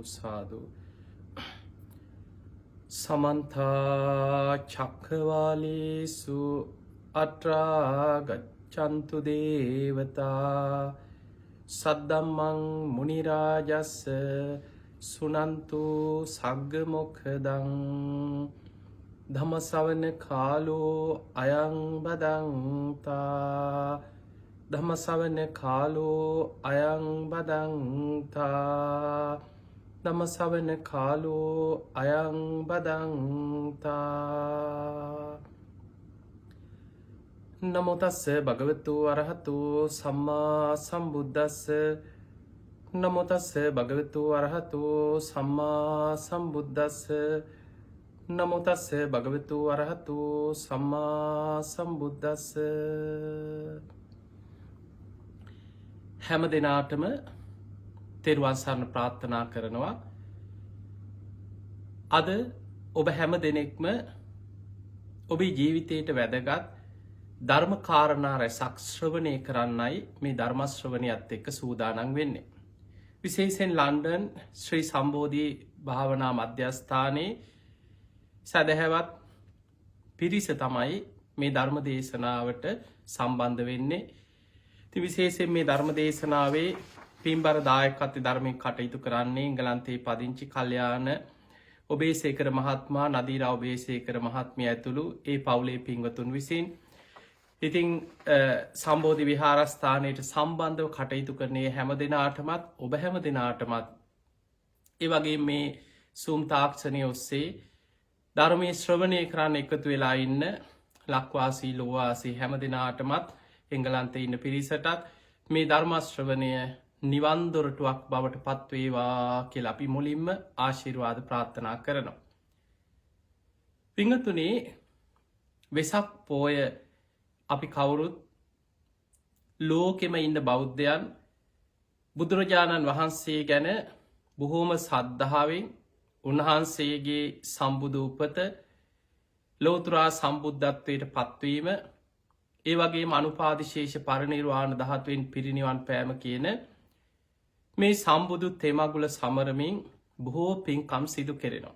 සාදු සමන්ත චක්කවාලේසු අත්‍රා ගච්ඡන්තු දේවතා සද්දම්මං මුනි රාජස්ස සුනන්තු සග්ග මොක්ඛදං ධම්ම ශ්‍රවණ කාලෝ අයං බදන්තා ධම්ම ශ්‍රවණ කාලෝ අයං බදන්තා ධම්ම ශ්‍රවණ කාලෝ අයං බදන්තා නමෝ තස්ස භගවතු අරහතු සම්මා සම්බුද්දස්ස නමෝ තස්ස භගවතු අරහතු සම්මා සම්බුද්දස්ස නමෝ තස්ස භගවතු අරහතු සම්මා සම්බුද්දස්ස හැම දිනාටම තෙරුවන් සරණ ප්‍රාර්ථනා කරනවා. අද ඔබ හැම දෙනෙක්ම ඔබේ ජීවිතයට වැදගත් ධර්ම කාරණා රැසක් ශ්‍රවණය කරන්නයි මේ ධර්ම ශ්‍රවණයත් එක්ක සූදානම් වෙන්නේ. විශේෂයෙන් ලන්ඩන් ශ්‍රී සම්බෝධි භාවනා මධ්‍යස්ථානයේ සදහැවත් පිරිස තමයි මේ ධර්ම දේශනාවට සම්බන්ධ වෙන්නේ. විශේෂයෙන් මේ ධර්ම දේශනාවේ පින්බර දායකත්වයේ ධර්මයෙන් කටයුතු කරන්නේ එංගලන්තයේ පදිංචි කල්යාණ ඔබේසේකර මහත්මයා, නදීරා ඔබේසේකර මහත්මිය ඇතුළු ඒ පවුලේ පින්වතුන් විසින් ඉතින් සම්බෝධි විහාරස්ථානයට සම්බන්ධව කටයුතු කරන්නේ හැම දිනාටමත් ඔබ හැම දිනාටමත් ඒ වගේ මේ සූම් තාක්ෂණය ඔස්සේ ධර්මයේ ශ්‍රවණය කරන්න එකතු වෙලා ඉන්න ලක්වාසී ලෝවාසී හැම දිනාටමත් එංගලන්තයේ ඉන්න පිරිසටත් මේ ධර්ම ශ්‍රවණය නිවන් දොරටුවක් බවට පත්වේවා කියලා අපි මුලින්ම ආශිර්වාද ප්‍රාර්ථනා කරනවා. පින්වතුනි, වෙසක් පෝය අපි කවුරුත් ලෝකෙම ඉන්න බෞද්ධයන් බුදුරජාණන් වහන්සේ ගැන බොහෝම සද්ධාවෙන් උන්වහන්සේගේ සම්බුදු උපත ලෝතුරා සම්බුද්ධත්වයට පත්වීම ඒ වගේම අනුපාදිශේෂ පරිනිර්වාණ ධාතුවෙන් පිරිනිවන් පෑම කියන මේ සම්බුදු තෙමගුල සමරමින් බොහෝ පින්කම් සිදු කෙරෙනවා.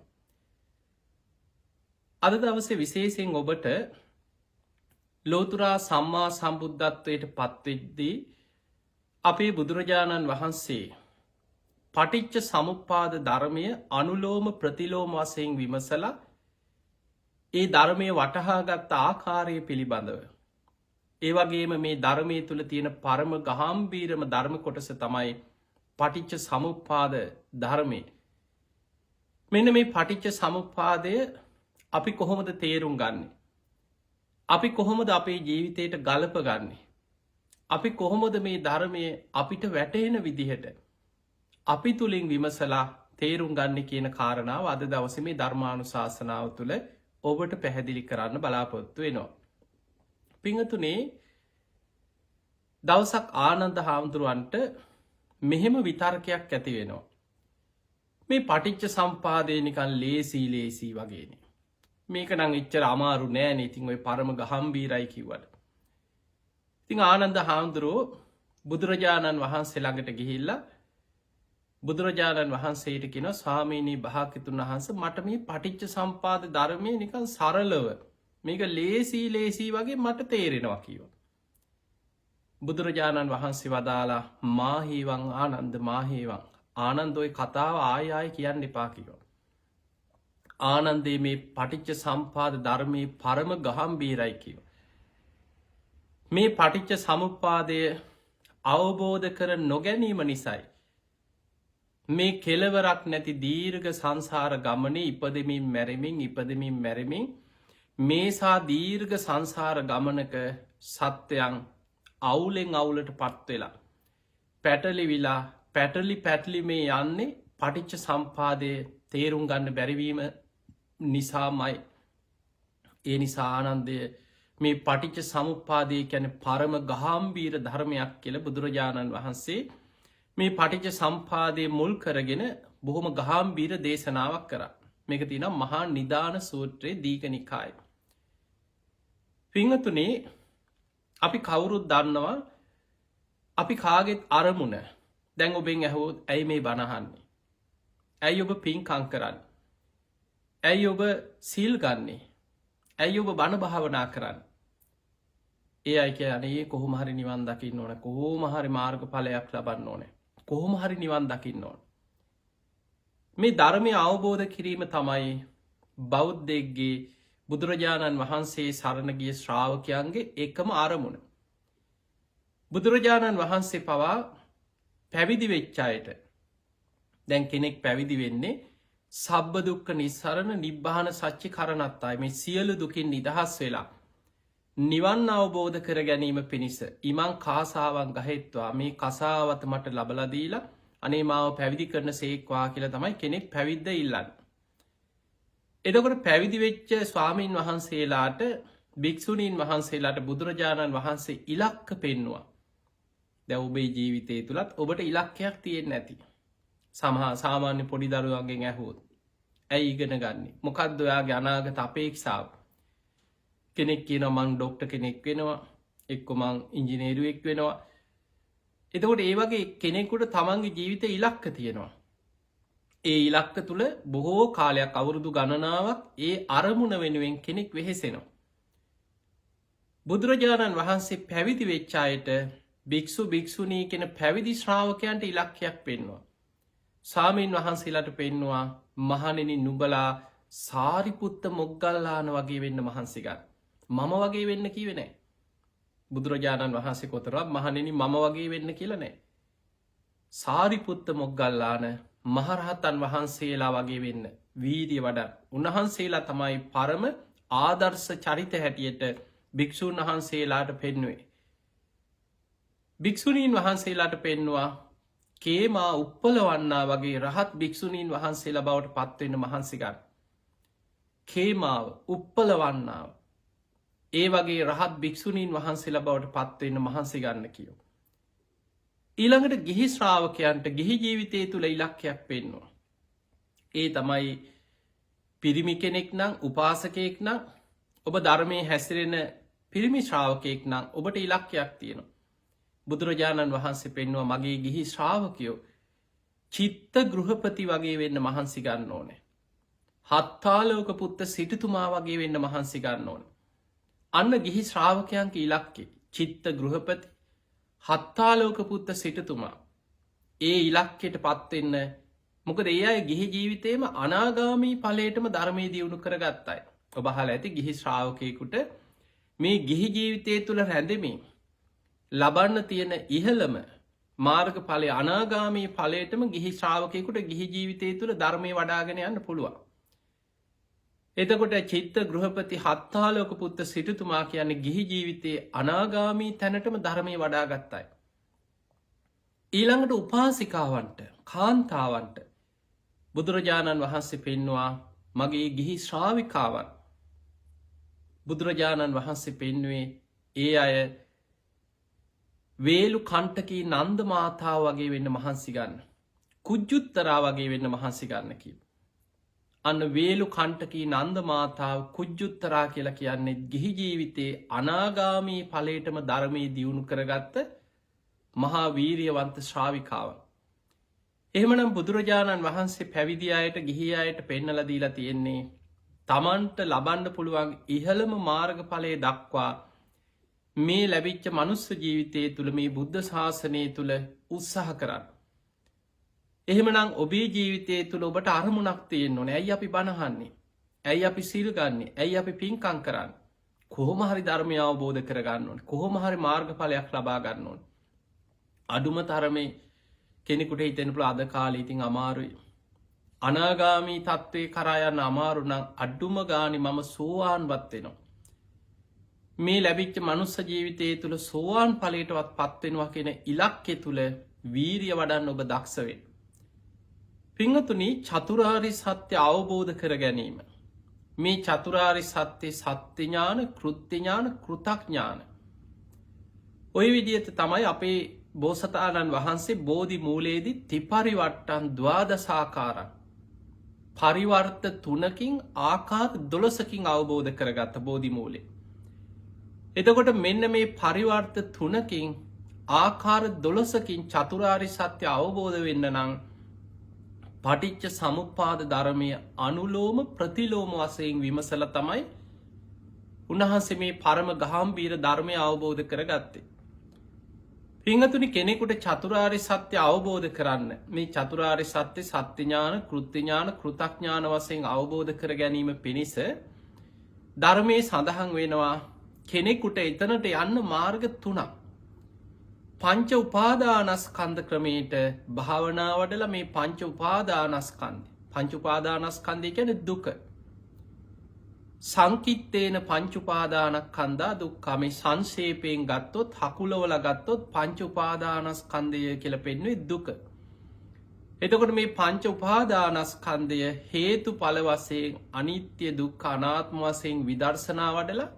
අද දවසේ විශේෂයෙන් ඔබට ලෝතුරා සම්මා සම්බුද්ධත්වයට පත්වෙද්දී අපේ බුදුරජාණන් වහන්සේ පටිච්ච සමුප්පාද ධර්මය අනුලෝම ප්‍රතිලෝම වශයෙන් විමසලා ඒ ධර්මය වටහාගත් ආකාරය පිළිබඳව ඒ වගේම මේ ධර්මයේ තුල තියෙන පරම ගාම්භීරම ධර්ම කොටස තමයි පටිච්ච සමුප්පාද ධර්මය. මෙන්න මේ පටිච්ච සමුප්පාදය අපි කොහොමද තේරුම් ගන්නෙ? අපි කොහොමද අපේ ජීවිතයට ගලපගන්නේ? අපි කොහොමද මේ ධර්මය අපිට වැටහෙන විදිහට අපි තුලින් විමසලා තේරුම් ගන්න කියන කාරණාව අද දවසේ මේ ධර්මානුශාසනාව තුළ ඔබට පැහැදිලි කරන්න බලාපොරොත්තු වෙනවා. පින්වතුනි, දවසක් ආනන්ද හාමුදුරුවන්ට මෙහෙම විතර්කයක් ඇති වෙනවා. මේ පටිච්ච සම්පාදය නිකන් ලේසි වගේනේ. මේක නම් එච්චර අමාරු නෑනේ. ඉතින් ওই පරම ගහම්බීරයි කිව්වට. ඉතින් ආනන්ද හාමුදුරුවෝ බුදුරජාණන් වහන්සේ ළඟට ගිහිල්ලා බුදුරජාණන් වහන්සේට කියනවා, ස්වාමීනි භාග්‍යතුන් වහන්සේ, මට මේ පටිච්ච සම්පාද ධර්මයේ නිකන් සරලව මේක ලේසි වගේ මට තේරෙනවා කිව්වා. බුදුරජාණන් වහන්සේ වදාලා, මාහීවං ආනන්ද මාහීවං, ආනන්ද ඔය කතාව ආයෙ කියන්න එපා කිව්වා. ආනන්දේ මේ පටිච්ච සම්පාද ධර්මයේ පරම ගාම්භීරයි කිව්වා. මේ පටිච්ච සමුප්පාදය අවබෝධ කර නොගැනීම නිසායි මේ කෙලවරක් නැති දීර්ඝ සංසාර ගමනේ ඉපදෙමින් මැරෙමින් මේසා දීර්ඝ සංසාර ගමනක සත්වයන් අවුලෙන් අවුලට පත්වෙලා පැටලිවිලා පැටලි මේ යන්නේ පටිච්ච සම්පාදය තේරුම් ගන්න බැරිවීම නිසාමයි. ඒ නිසා ආනන්දය මේ පටිච්ච සමුප්පාදය කියන්නේ පරම ගාම්භීර ධර්මයක් කියලා බුදුරජාණන් වහන්සේ මේ පටිච්ච සම්පාදය මුල් කරගෙන බොහොම ගාම්භීර දේශනාවක් කරා. මේක තියෙනවා මහා නිදාන සූත්‍රයේ දීඝ නිකායේ. පින්වතුනි, අපි කවුරුත් දන්නවා අපි කාගෙත් අරමුණ. දැන් ඔබෙන් ඇහුවොත් ඇයි මේ බණ අහන්නේ? ඇයි ඔබ පින්කම් කරන්නේ? ඇයි ඔබ සීල් ගන්නේ? ඇයි ඔබ බණ භාවනා කරන්නේ? ඒ අය කියන්නේ කොහොම හරි නිවන් දකින්න ඕන. කොහොම හරි මාර්ගඵලයක් ලබන්න ඕනේ. කොහොම හරි නිවන් දකින්න ඕන. මේ ධර්මය අවබෝධ කිරීම තමයි බෞද්ධයෙක්ගේ බුදුරජාණන් වහන්සේ සරණ ගිය ශ්‍රාවකයන්ගේ එකම අරමුණ. බුදුරජාණන් වහන්සේ පවා පැවිදි වෙච්ච අයට දැන් කෙනෙක් පැවිදි වෙන්නේ සබ්බ දුක්ඛ නිස්සරණ නිබ්බාන සච්චි කරණත්තායි. මේ සියලු දුකින් නිදහස් වෙලා නිවන් අවබෝධ කර ගැනීම පිණිස ඉමං කාසාවන් ගහෙත්වා මේ කසාවත මට ලබලා දීලා අනේ මාව පැවිදි කරන සේක්වා කියලා තමයි කෙනෙක් පැවිද්ද ඉල්ලන්නේ. එතකොට පැවිදි වෙච්ච ස්වාමීන් වහන්සේලාට භික්ෂුණීන් වහන්සේලාට බුදුරජාණන් වහන්සේ ඉලක්ක පෙන්නවා. දැන් ඔබේ ජීවිතය තුලත් ඔබට ඉලක්කයක් තියෙන්න ඇති. සාමාන්‍ය පොඩි දරුවන්ගෙන් ඇහුවොත් ඇයි ඉගෙන ගන්නේ? මොකක්ද ඔයාගේ අනාගත අපේක්ෂාව? කෙනෙක් කියනවා මං ඩොක්ටර් කෙනෙක් වෙනවා, එක්ක මං ඉංජිනේරුවෙක් වෙනවා. එතකොට ඒ වගේ කෙනෙකුට තමන්ගේ ජීවිතේ ඉලක්ක තියෙනවා. ඒ ඉලක්ක තුල බොහෝ කාලයක් අවුරුදු ගණනාවක් ඒ අරමුණ වෙනුවෙන් කෙනෙක් වෙහෙසෙනවා. බුදුරජාණන් වහන්සේ පැවිදි වෙච්ච අයට භික්ෂු භික්ෂුණී කියන පැවිදි ශ්‍රාවකයන්ට ඉලක්කයක් පෙන්වනවා. ස්වාමීන් වහන්සේලාට පෙන්වනවා මහණෙනි නුඹලා සාරිපුත්ත මොග්ගල්ලාන වගේ වෙන්න මහන්සි ගන්න. මම වගේ වෙන්න කිව්වේ නැහැ. බුදුරජාණන් වහන්සේ කොතරම් මහණෙනි මම වගේ වෙන්න කියලා නැහැ. සාරිපුත්ත මොග්ගල්ලාන මහරහතන් වහන්සේලා වගේ වෙන්න වීර්ය වඩා. උන්වහන්සේලා තමයි පරම ආදර්ශ චරිත හැටියට භික්ෂුන් වහන්සේලාට පෙන්වුවේ. භික්ෂුණීන් වහන්සේලාට පෙන්නවා කේමා උප්පලවන්නා වගේ රහත් භික්ෂුණීන් වහන්සේලා බවට පත්වෙන්න මහන්සි ගන්න. කේමාව උප්පලවන්නාව ඒ වගේ රහත් භික්ෂුණීන් වහන්සේලා බවට පත්වෙන්න මහන්සි ගන්න කියෝ. ඊළඟට ගිහි ශ්‍රාවකයන්ට ගිහි ජීවිතය තුළ ඉලක්කයක් පෙන්නවා. ඒ තමයි පිරිමි කෙනෙක් නම් උපාසකයෙක් නම් ඔබ ධර්මයේ හැසිරෙන පිරිමි ශ්‍රාවකයෙක් නම් ඔබට ඉලක්කයක් තියෙනවා. බුදුරජාණන් වහන්සේ පෙන්නවා මගේ ගිහි ශ්‍රාවකයෝ චිත්ත ගෘහපති වගේ වෙන්න මහන්සි ගන්න ඕනේ. හත්තාලෝක පුත්ත සිටුතුමා වගේ වෙන්න මහන්සි ගන්න ඕනේ. අන්න ගිහි ශ්‍රාවකයන්ගේ ඉලක්කේ චිත්ත ගෘහපති හත්තාලෝක පුත්ත සිටුතුමා. ඒ ඉලක්කයට පත්වෙන්න මොකද ඒ අය ගිහි ජීවිතේම අනාගාමී ඵලයටම ධර්මයේ දියුණු කරගත්තයි. ඔබ අහලා ඇති ගිහි ශ්‍රාවකයෙකුට මේ ගිහි ජීවිතය තුළ රැඳෙමින් ලබන්න තියෙන ඉහළම මාර්ගඵලය අනාගාමී ඵලයටම ගිහි ශ්‍රාවකයෙකුට ගිහි ජීවිතය තුළ ධර්මයේ වඩාගෙන යන්න පුළුවන්. එතකොට චිත්ත ගෘහපති හත්තාලෝක පුත්ත සිටුතුමා කියන්නේ ගිහි ජීවිතයේ අනාගාමී තැනටම ධර්මයේ වඩාගත්තයි. ඊළඟට උපාසිකාවන්ට කාන්තාවන්ට බුදුරජාණන් වහන්සේ පෙන්වා මගේ ගිහි ශ්‍රාවිකාවන්. බුදුරජාණන් වහන්සේ පෙන්වේ ඒ අය වේලු කණ්ටකී නන්ද මාතාව වගේ වෙන්න මහන්සි ගන්න. කුජ්ජුත්තරා වගේ වෙන්න මහන්සි ගන්න කිව්. අන්න වේලු කණ්ටකී නන්ද මාතාව කුජ්ජුත්තරා කියලා කියන්නේ ගිහි ජීවිතයේ අනාගාමී ඵලයටම ධර්මයේ දියුණු කරගත්ත මහා වීරියවන්ත ශ්‍රාවිකාවන්. එහෙමනම් බුදුරජාණන් වහන්සේ පැවිදි අයට ගිහි අයට පෙන්නලා දීලා තියෙන්නේ තමන්ට ලබන්න පුළුවන් ඉහළම මාර්ගඵලය දක්වා මේ ලැබිච්ච මනුස්ස ජීවිතය තුළ මේ බුද්ධ ශාසනය තුළ උත්සාහ කරන්න. එහෙමනම් ඔබේ ජීවිතය තුළ ඔබට අරමුණක් තියෙන්න ඕනේ. ඇයි අපි බණහන්නේ? ඇයි අපි සීල් ගන්නේ? ඇයි අපි පින්කම් කරන්නේ? කොහොම හරි ධර්මය අවබෝධ කරගන්න ඕනේ. කොහොම හරි මාර්ගඵලයක් ලබා ගන්න ඕනේ. අඩුම තරමේ කෙනෙකුට හිතෙන්න පුළුවන් අද කාලේ ඉතින් අමාරුයි. අනාගාමී තත්ත්වේ කරා යන්න අමාරු නම් අඩුම ගානේ මම සෝවාන්වත් වෙනවා. මේ ලැබිච්ච මනුස්ස ජීවිතය තුළ සෝවාන් ඵලයටවත් පත් වෙනවා කියන ඉලක්කය තුළ වීරිය වඩන්න ඔබ දක්ෂ වෙන්න. පින්වතුනි චතුරාර්ය සත්‍ය අවබෝධ කර ගැනීම. මේ චතුරාර්ය සත්‍ය සත්‍ය ඥාන, කෘත්‍ය ඥාන, කෘතඥාන. ওই විදිහට තමයි අපේ බෝසතාණන් වහන්සේ බෝධි මූලයේදී ත්‍රිපරිවට්ටන් ද්වාදසාකාරං පරිවර්ත 3කින් ආකාර 12කින් අවබෝධ කරගත්ත බෝධි මූලේ. එතකොට මෙන්න මේ පරිවර්ත 3කින් ආකාර 12කින් චතුරාර්ය සත්‍ය අවබෝධ වෙන්න නම් පටිච්ච සමුප්පාද ධර්මය අනුලෝම ප්‍රතිලෝම වශයෙන් විමසල තමයි උන්වහන්සේ මේ පරම ගාම්භීර ධර්මය අවබෝධ කරගත්තේ. පිංහතුනි කෙනෙකුට චතුරාර්ය සත්‍ය අවබෝධ කරන්න මේ චතුරාර්ය සත්‍ය සත්‍ය ඥාන, කෘත්‍ය ඥාන, කෘතඥාන වශයෙන් අවබෝධ කර ගැනීම පිණිස ධර්මයේ සඳහන් වෙනවා කෙනෙකුට එතනට යන්න මාර්ග 3ක්. පංච උපාදානස්කන්ධ ක්‍රමයට භාවනා වඩලා මේ පංච උපාදානස්කන්ධය කියන්නේ දුක. සංකිට්ඨේන පංච උපාදානස්කන්ධා දුක්ඛ. මේ සංක්ෂේපයෙන් ගත්තොත් හකුලවල ගත්තොත් පංච උපාදානස්කන්ධය කියලා පෙන්වන්නේ දුක. එතකොට මේ පංච උපාදානස්කන්ධය හේතුඵල වශයෙන් අනිත්‍ය දුක්ඛ අනාත්ම වශයෙන් විදර්ශනා වඩලා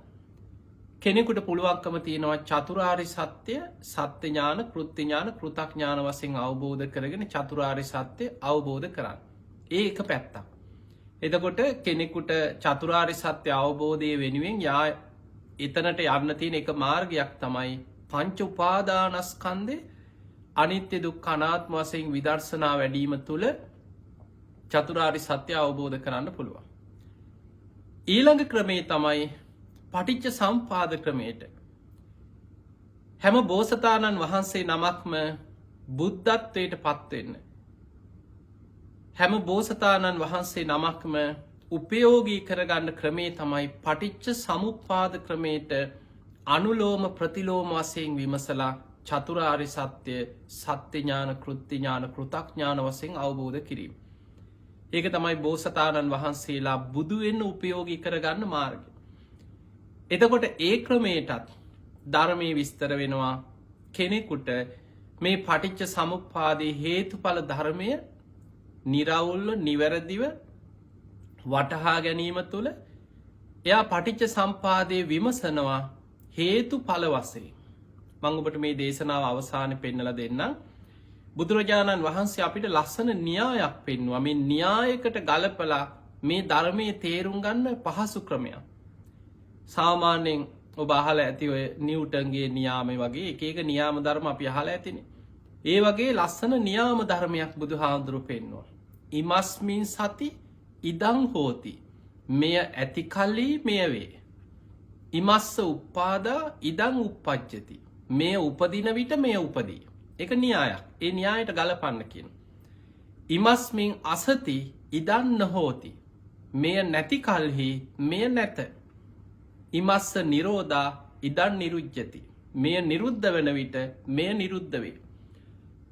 කෙනෙකුට පුළුවන්කම තියෙනවා චතුරාර්ය සත්‍ය සත්‍ය ඥාන, කෘත්‍ය ඥාන, කෘතඥාන වශයෙන් අවබෝධ කරගෙන චතුරාර්ය සත්‍ය අවබෝධ කරන්න. ඒ එක පැත්තක්. එතකොට කෙනෙකුට චතුරාර්ය සත්‍ය අවබෝධය වෙනුවෙන් එතනට යන්න තියෙන එක මාර්ගයක් තමයි පංච උපාදානස්කන්ධේ අනිත්‍ය දුක්ඛ අනාත්ම වශයෙන් විදර්ශනා වැඩීම තුළ චතුරාර්ය සත්‍ය අවබෝධ කරන්න පුළුවන්. ඊළඟ ක්‍රමේ තමයි පටිච්ච සමුප්පාද ක්‍රමයට. හැම බෝසතාණන් වහන්සේ නමක්ම බුද්ධත්වයට පත්වෙන්න. හැම බෝසතාණන් වහන්සේ නමක්ම උපයෝගී කරගන්න ක්‍රමේ තමයි පටිච්ච සමුප්පාද ක්‍රමයට අනුලෝම ප්‍රතිලෝම වශයෙන් විමසලා චතුරාර්ය සත්‍ය සත්‍ය ඥාන, කෘත්‍ය ඥාන, කෘතඥාන වශයෙන් අවබෝධ කිරීම. ඒක තමයි බෝසතාණන් වහන්සේලා බුදු වෙන්න උපයෝගී කරගන්න මාර්ගය. එතකොට ඒ ක්‍රමයටත් ධර්මයේ විස්තර වෙනවා කෙනෙකුට මේ පටිච්ච සමුප්පාදයේ හේතුඵල ධර්මය නිරවුල්ව නිවැරදිව වටහා ගැනීම තුළ එයා පටිච්ච සම්පාදයේ විමසනවා හේතුඵල වශයෙන්. මම ඔබට මේ දේශනාව අවසානයේ පෙන්නලා දෙන්නම්. බුදුරජාණන් වහන්සේ අපිට ලස්සන න්‍යායක් පෙන්වුවා. මේ න්‍යායකට ගලපලා මේ ධර්මයේ තේරුම් ගන්න පහසු ක්‍රමයක්. සාමාන්‍යයෙන් ඔබ අහලා ඇති ඔය නිව්ටන්ගේ නියාමය වගේ එක එක නියාම ධර්ම අපි අහලා ඇතිනේ. ඒ වගේ ලස්සන නියාම ධර්මයක් බුදුහාඳුරු පෙන්වුවා. ඉමස්මින් සති ඉදං හෝති. මෙය ඇති කල්හි මෙය වේ. ඉමස්ස උප්පාදා ඉදං උප්පජ්ජති. මෙය උපදින විට මෙය උපදී. ඒක න්‍යායක්. ඒ න්‍යායට ගලපන්න කියනවා. ඉමස්මින් අසති ඉදං නොහෝති. මෙය නැති කල්හි මෙය නැත. ඉමස්ස නිරෝධා ඉදන් නිරුජ්ජති. මෙය නිරුද්ධ වන විට මෙය නිරුද්ධ වේ.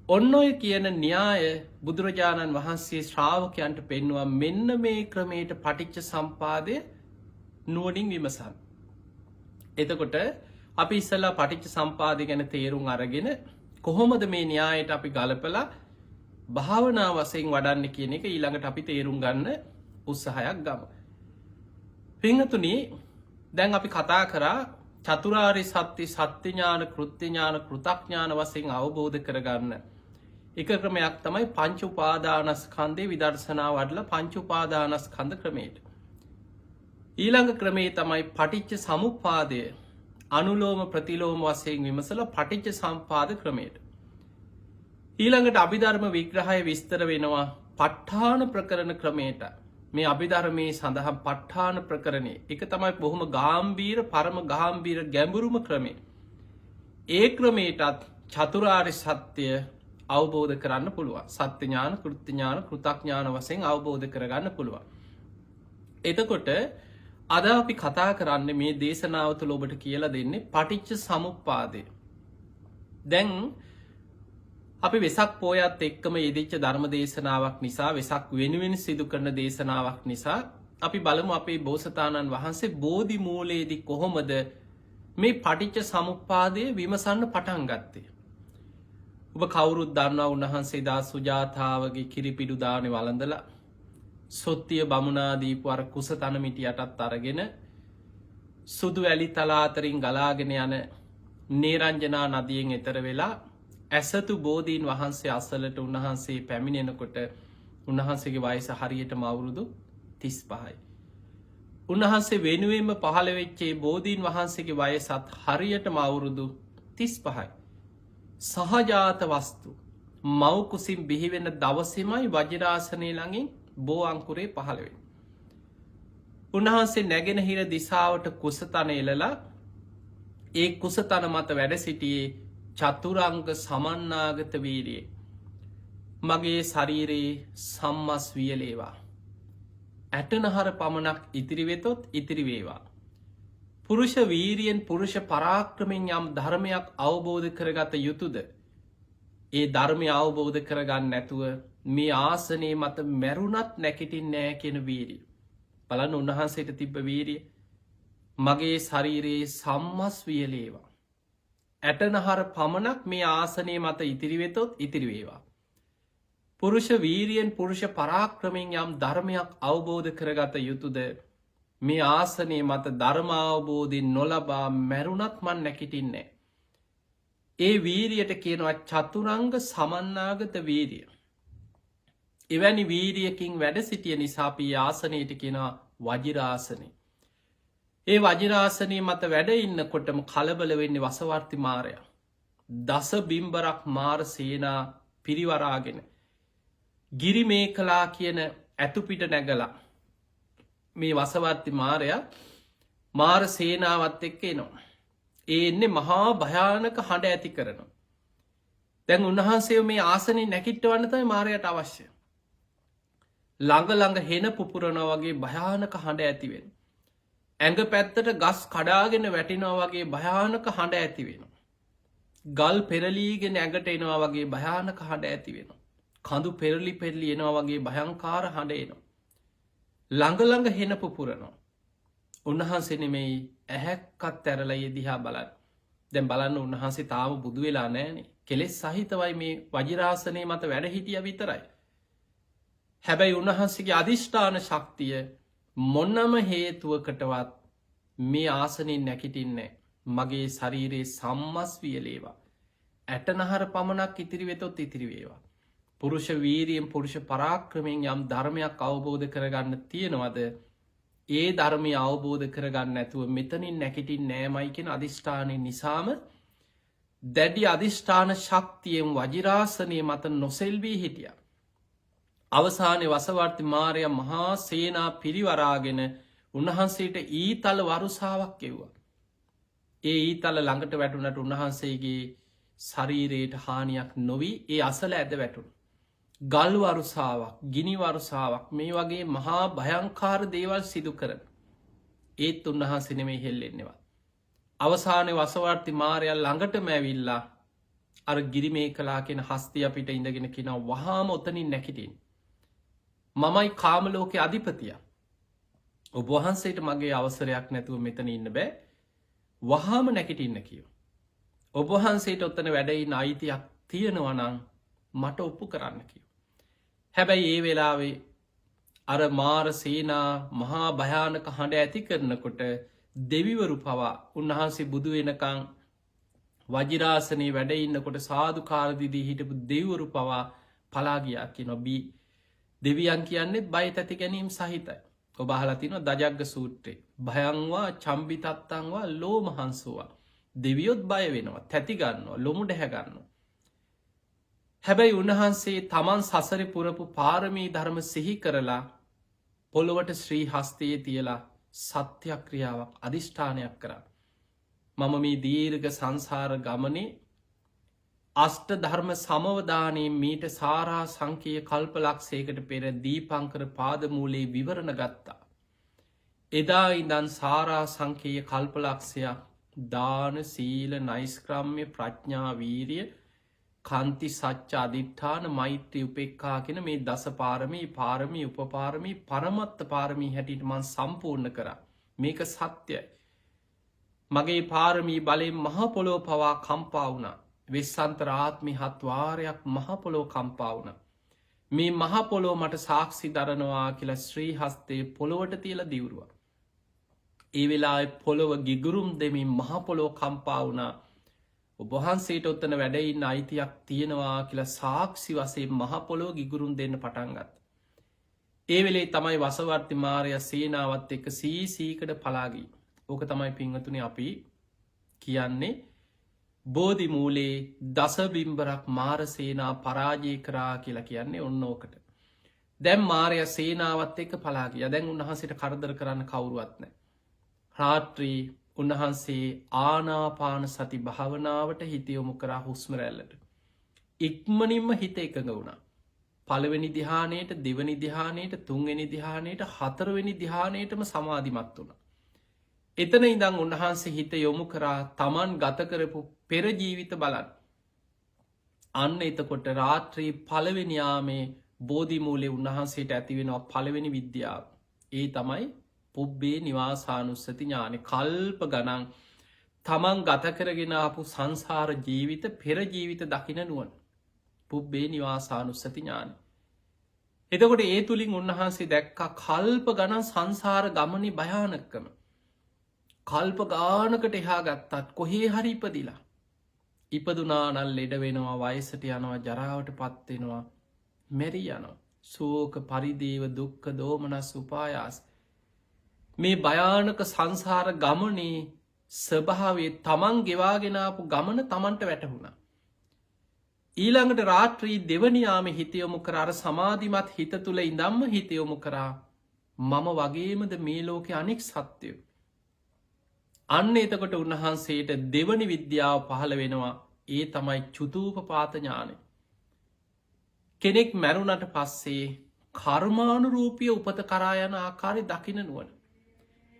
ඔන්න ඔය කියන න්‍යාය බුදුරජාණන් වහන්සේ ශ්‍රාවකයන්ට පෙන්වුවා. මෙන්න මේ ක්‍රමයට පටිච්ච සම්පාදය නුවණින් විමසන්න. එතකොට අපි ඉස්සලා පටිච්ච සම්පාදය ගැන තේරුම් අරගෙන කොහොමද මේ න්‍යායට අපි ගලපලා භාවනා වශයෙන් වඩන්න කියන එක ඊළඟට අපි තේරුම් ගන්න උත්සාහයක් ගමු. පින්වතුනි, දැන් අපි කතා කරා චතුරාර්ය සත්‍ය සත්‍ය ඥාන, කෘත්‍ය ඥාන, කෘතඥාන වශයෙන් අවබෝධ කරගන්න එක ක්‍රමයක් තමයි පංච උපාදානස්කන්ධේ විදර්ශනා වඩලා පංච උපාදානස්කන්ධ ක්‍රමයට. ඊළඟ ක්‍රමේ තමයි පටිච්ච සමුප්පාදය අනුලෝම ප්‍රතිලෝම වශයෙන් විමසලා පටිච්ච සම්පාද ක්‍රමයට. ඊළඟට අභිධර්ම විග්‍රහය විස්තර වෙනවා ප ဋ ාණ ප්‍රකරණ ක්‍රමයට. මේ අභිධර්මයේ සඳහන් ප ဋ ාණ ප්‍රකරණය එක තමයි බොහොම ගාම්භීර, පරම ගාම්භීර ගැඹුරුම ක්‍රමය. ඒ ක්‍රමයටත් චතුරාර්ය සත්‍ය අවබෝධ කරන්න පුළුවන්. සත්‍ය ඥාන, කෘත්‍ය ඥාන, කෘතඥාන වශයෙන් අවබෝධ කරගන්න පුළුවන්. එතකොට අද අපි කතා කරන්නේ මේ දේශනාව තුළ ඔබට කියලා දෙන්නේ පටිච්ච සමුප්පාදය. දැන් අපි වෙසක් පෝයත් එක්කම යෙදිච්ච ධර්ම දේශනාවක් නිසා, වෙසක් වෙනුවෙන් සිදු කරන දේශනාවක් නිසා අපි බලමු අපේ බෝසතාණන් වහන්සේ බෝධි මූලයේදී කොහොමද මේ පටිච්ච සමුප්පාදය විමසන්න පටන් ගත්තේ. ඔබ කවුරුත් දන්නවා උන්වහන්සේ දා සුජාතාවගේ කිරිපිඩු දානේ වළඳලා සොත්තිය බමුණා දීපු අර කුසතන මිටියටත් අරගෙන සුදු වැලි තලා අතරින් ගලාගෙන යන නේරංජනා නදියෙන් එතර වෙලා ඇසතු බෝධීන් වහන්සේ අසලට උන්වහන්සේ පැමිණෙනකොට උන්වහන්සේගේ වයස හරියටම අවුරුදු 35යි. උන්වහන්සේ වෙනුවෙන්ම පහළ වෙච්ච බෝධීන් වහන්සේගේ වයසත් හරියටම අවුරුදු 35යි. සහජාත වස්තු මව්කුසින් බිහිවෙන දවසමයි වජිරාසනය ළඟින් බෝ අංකුරේ පහළවෙන්. උන්වහන්සේ නැගෙනහිර දිසාවට කුසතන එලලා ඒ කුසතන මත වැඩ සිටියේ චතුරංග සමන්නාගත වීරියේ. මගේ ශරීරයේ සම්මස් වියලේවා. ඇටනහර පමණක් ඉතිරිවෙතොත් ඉතිරිවේවා. පුරුෂ වීරියෙන් පුරුෂ පරාක්‍රමෙන් යම් ධර්මයක් අවබෝධ කරගත යුතුද. ඒ ධර්මය අවබෝධ කරගන්න නැතුව මේ ආසනයේ මත මැරුණත් නැකිටින් නෑ කියෙන වීරිය. බලන්න උන්වහන්සේට තිබ්බ වීරිය. මගේ ශරීරයේ සම්මස් වියලේවා. ඇටනහර පමණක් මේ ආසනය මත ඉතිරිවෙතොත් ඉතිරිවේවා. පුරුෂ වීරියෙන් පුරුෂ පරාක්‍රමෙන් යම් ධර්මයක් අවබෝධ කරගත යුතුද මේ ආසනයේ මත ධර්මාවබෝධින් නොලබා මැරුණත් මන් නැකිටින්නේ. ඒ වීරියට කියනවා චතුරංග සමන්නාගත වීරිය. එවැනි වීරියකින් වැඩ සිටිය නිසාපී ආසනයට කෙනවා වජිරාසනය. ඒ වජිරාසනය මත වැඩ ඉන්නකොටම කලබල වෙන්නේ වසවර්ති මාරය. දස බිම්බරක් මාර සේනා පිරිවරාගෙන. ගිරි මේ කලා කියන ඇතුපිට නැගලා මේ වසවර්ති මාරය මාර සේනාවත් එක්ක එනවා. ඒ එන්නේ මහා භයානක හඬ ඇති කරනවා. දැන් උන්වහන්සේ මේ ආසනය නැකිට්ටවන්නතයි මාරයට අවශ්‍ය. ළඟ හෙන පුපුරනෝ වගේ භයානක හඬ ඇතිවෙන. ඇඟ පැත්තට ගස් කඩාගෙන වැටිනෝ වගේ භයානක හඬ ඇතිවෙන. ගල් පෙරලීගෙන ඇඟට එනවා වගේ භයානක හඬ ඇතිවෙන. කඳු පෙරලි පෙරලි එනවා වගේ භයංකාර හඬ එනවා. ළඟ හෙන පුපුරනවා. උන්වහන්සේ නෙමෙයි ඇහැක්කත් ඇරලය දිහා බලන්න. දැන් බලන්න උන්වහන්සේ තාම බුදු වෙලා නෑනේ. කෙලෙස් සහිතවයි මේ වජිරාසනය මත වැඩ හිටිය විතරයි. හැබැයි උන්වහන්සේගේ අධිෂ්ඨාන ශක්තිය මොන්නම හේතුවකටවත් මේ ආසනින් නැකිටින්නේ. මගේ ශරීරයේ සම්මස් වියලේවා. ඇටනහර පමණක් ඉතිරි වෙතොත් ඉතිරිවේවා. පුරුෂ වීරියෙන් පුරුෂ පරාක්‍රමයෙන් යම් ධර්මයක් අවබෝධ කරගන්න තියෙනවද ඒ ධර්මය අවබෝධ කරගන්න ඇතුව මෙතනින් නැකිටින් නෑමයිකෙන අධිෂ්ඨානය නිසාම දැඩි අධිෂ්ඨාන ශක්තියෙන් වජිරාසනය මත නොසෙල්වී හිටිය. අවසානය වසවර්ති මාරය මහා සේනා පිරිවරාගෙන උන්වහන්සේට ඊතල වරුසාවක් එව්වා. ඒ ඊතල ළඟට වැටුනට උන්වහන්සේගේ ශරීරයට හානියක් නොවී ඒ අසල ඇද වැටුන්. ගල් වරුසාවක් ගිනි වරුසාවක් මේ වගේ මහා භයංකාර දේවල් සිදු කරන. ඒත් උන්වහන්සේ නෙමෙයි හෙල්ලෙන්නවා. අවසානය වසවර්ති මාරයල් ළඟට මැවිල්ලා අර ගිරිමේ කලා කෙන හස්තිය අපිට ඉඳගෙන කියෙනව වහාම ඔතනින් නැකිටින්. මමයි කාමලෝක අධිපතිය. ඔබවහන්සේට මගේ අවසරයක් නැතුව මෙතන ඉන්න බෑ වහාම නැකිටින්න කියෝ. ඔබවහන්සේට ඔත්තන වැඩයින් අයිතියක් තියෙනවනං මට ඔප්පු කරන්න කියෝ. හැබැයි ඒ වෙලාවේ අර මාර සේනා මහා භයානක හඬ ඇති කරනකොට දෙවිවරු පවා උන්වහන්සේ බුදු වෙනකං වජිරාසනයේ වැඩඉන්නකොට සාධකාරදිදී හිටපු දෙවරු පවා පලාගියක් නොබී දෙවියන් කියන්නෙත් බයි ඇති ගැනීම් සහිතයි. ඔබහලතින දජග්ග සූත්‍රේ භයංවා චම්බිතත්තංවා ලෝමහන්සුවා දෙවියොත් බය වෙනවා තැතිගන්නවා ලොමු ඩැහැගන්නවා. හැබැයි උන්වහන්සේ තමන් සසර පුරපු පාරමී ධර්ම සිහි කරලා පොළොවට ශ්‍රී හස්තයේ තියලා සත්‍යක්‍රියාවක් අධිෂ්ඨානයක් කරා. මම මේ දීර්ඝ සංසාර ගමනේ අෂ්ට ධර්ම සමවධානයේ මීට සාරා සංකය කල්පලක්ෂයකට පෙර දීපංකර පාදමූලේ විවරණ ගත්තා. එදා ඉඳන් සාරා සංකය කල්පලක්ෂයක් දාන සීල නයිස්ක්‍රම්ය ප්‍රඥා වීරිය කන්ති සච්ච අධිට්ඨාන මෛත්‍රී උපෙක්කා කෙන මේ දස පාරමී පාරමී උපපාරමී පරමත්ත පාරමී හැටියට මන් සම්පූර්ණ කර මේක සත්‍යයි. මගේ පාරමී බලෙන් මහපොලෝ පවා කම්පා වුණා. වෙස්සන්තරාත්මි හත්වාරයක් මහපොලෝ කම්පා වුණ. මේ මහපොලෝ මට සාක්ෂි දරනවා කියලා ශ්‍රී හස්තේ පොළොවට තියල දිවරුව. ඒ වෙලා පොළොව ගිගුරුම් දෙමින් මහපොලෝ කම්පා වුණා. ඔබහන්සේට ඔත්තන වැඩයින්න අයිතියක් තියෙනවා කියලා සාක්ෂි වසේ මහපොලෝ ගිගුරුම් දෙන්න පටන්ගත්. ඒ වෙලේ තමයි වසවර්ති මාරය සේනාවත් එක්ක සීසීකට පලාගී. ඕක තමයි පිංහතුන අපි කියන්නේ බෝධි මූලේ දසබිම්බරක් මාර සේනා පරාජය කරා කියලා කියන්නේ ඔන්න ඕකට. දැම් මාරය සේනාවත් එක පලාගිය දැන් උන්වහන්සේට කරදර කරන්න කවුරුවත්න. රාත්‍රී උන්වහන්සේ ආනාපාන සති භාවනාවට හිතයොමු කරා හුස්මරැල්ලට. ඉක්මනින්ම හිත එකඟ වුණා. පළවෙනි දිහානයට දෙවනි දිහානයට තුන්වෙනි දිහානයට හතරවෙනි දිහානයටම සමාධිමත් වුණ. එතන ඉඳං උන්වහන්සේ හිත යොමු කරා තමන් ගතකරපු පෙරජීවිත බලන්. අන්න එතකොට රාත්‍රී පළවෙනියාමේ බෝධිමූලේ උන්වහන්සේට ඇතිවෙනවා පළවෙනි විද්‍යාව. ඒ තමයි පුබ්බේ නිවාසානුස්සති ඥානෙ කල්ප ගනන් තමන් ගතකරගෙන අපපු සංසාර ජීවිත පෙරජීවිත දකින නුවන්. පුබ්බේ නිවාසානුස්සති ඥාන. එතකොට ඒ තුළින් උන්වහන්සේ දැක්කා කල්ප ගණන් සංසාර ගමනි භයානක්කම. කල්ප ගානකට එහා ගත්තත් කොහේ හරි ඉපදිලා. ඉපදුනානල් ලෙඩ වෙනවා වයසට යනවා ජරාවට පත්වෙනවා මැරි යනවා. සෝක පරිදේව දුක්ක දෝමනස් උපායාස. මේ භයානක සංසාර ගමනේ ස්වභාවේ තමන් ගෙවාගෙනාපු ගමන තමන්ට වැටහුණා. ඊළඟට රාත්‍රී දෙවනියාම හිතයොමු කරාර සමාධිමත් හිත තුළ ඉඳම්ම හිතයොමු කරා මම වගේමද මේ ලෝක අනික් සත්‍යයෝ. අන්න එතකොට උන්වහන්සේට දෙවනි විද්‍යාව පහළ වෙනවා ඒ තමයි චුතූපපාතඥානය. කෙනෙක් මැරුණට පස්සේ කර්මානුරූපිය උපත කරා යන ආකාරය දකින නුවන.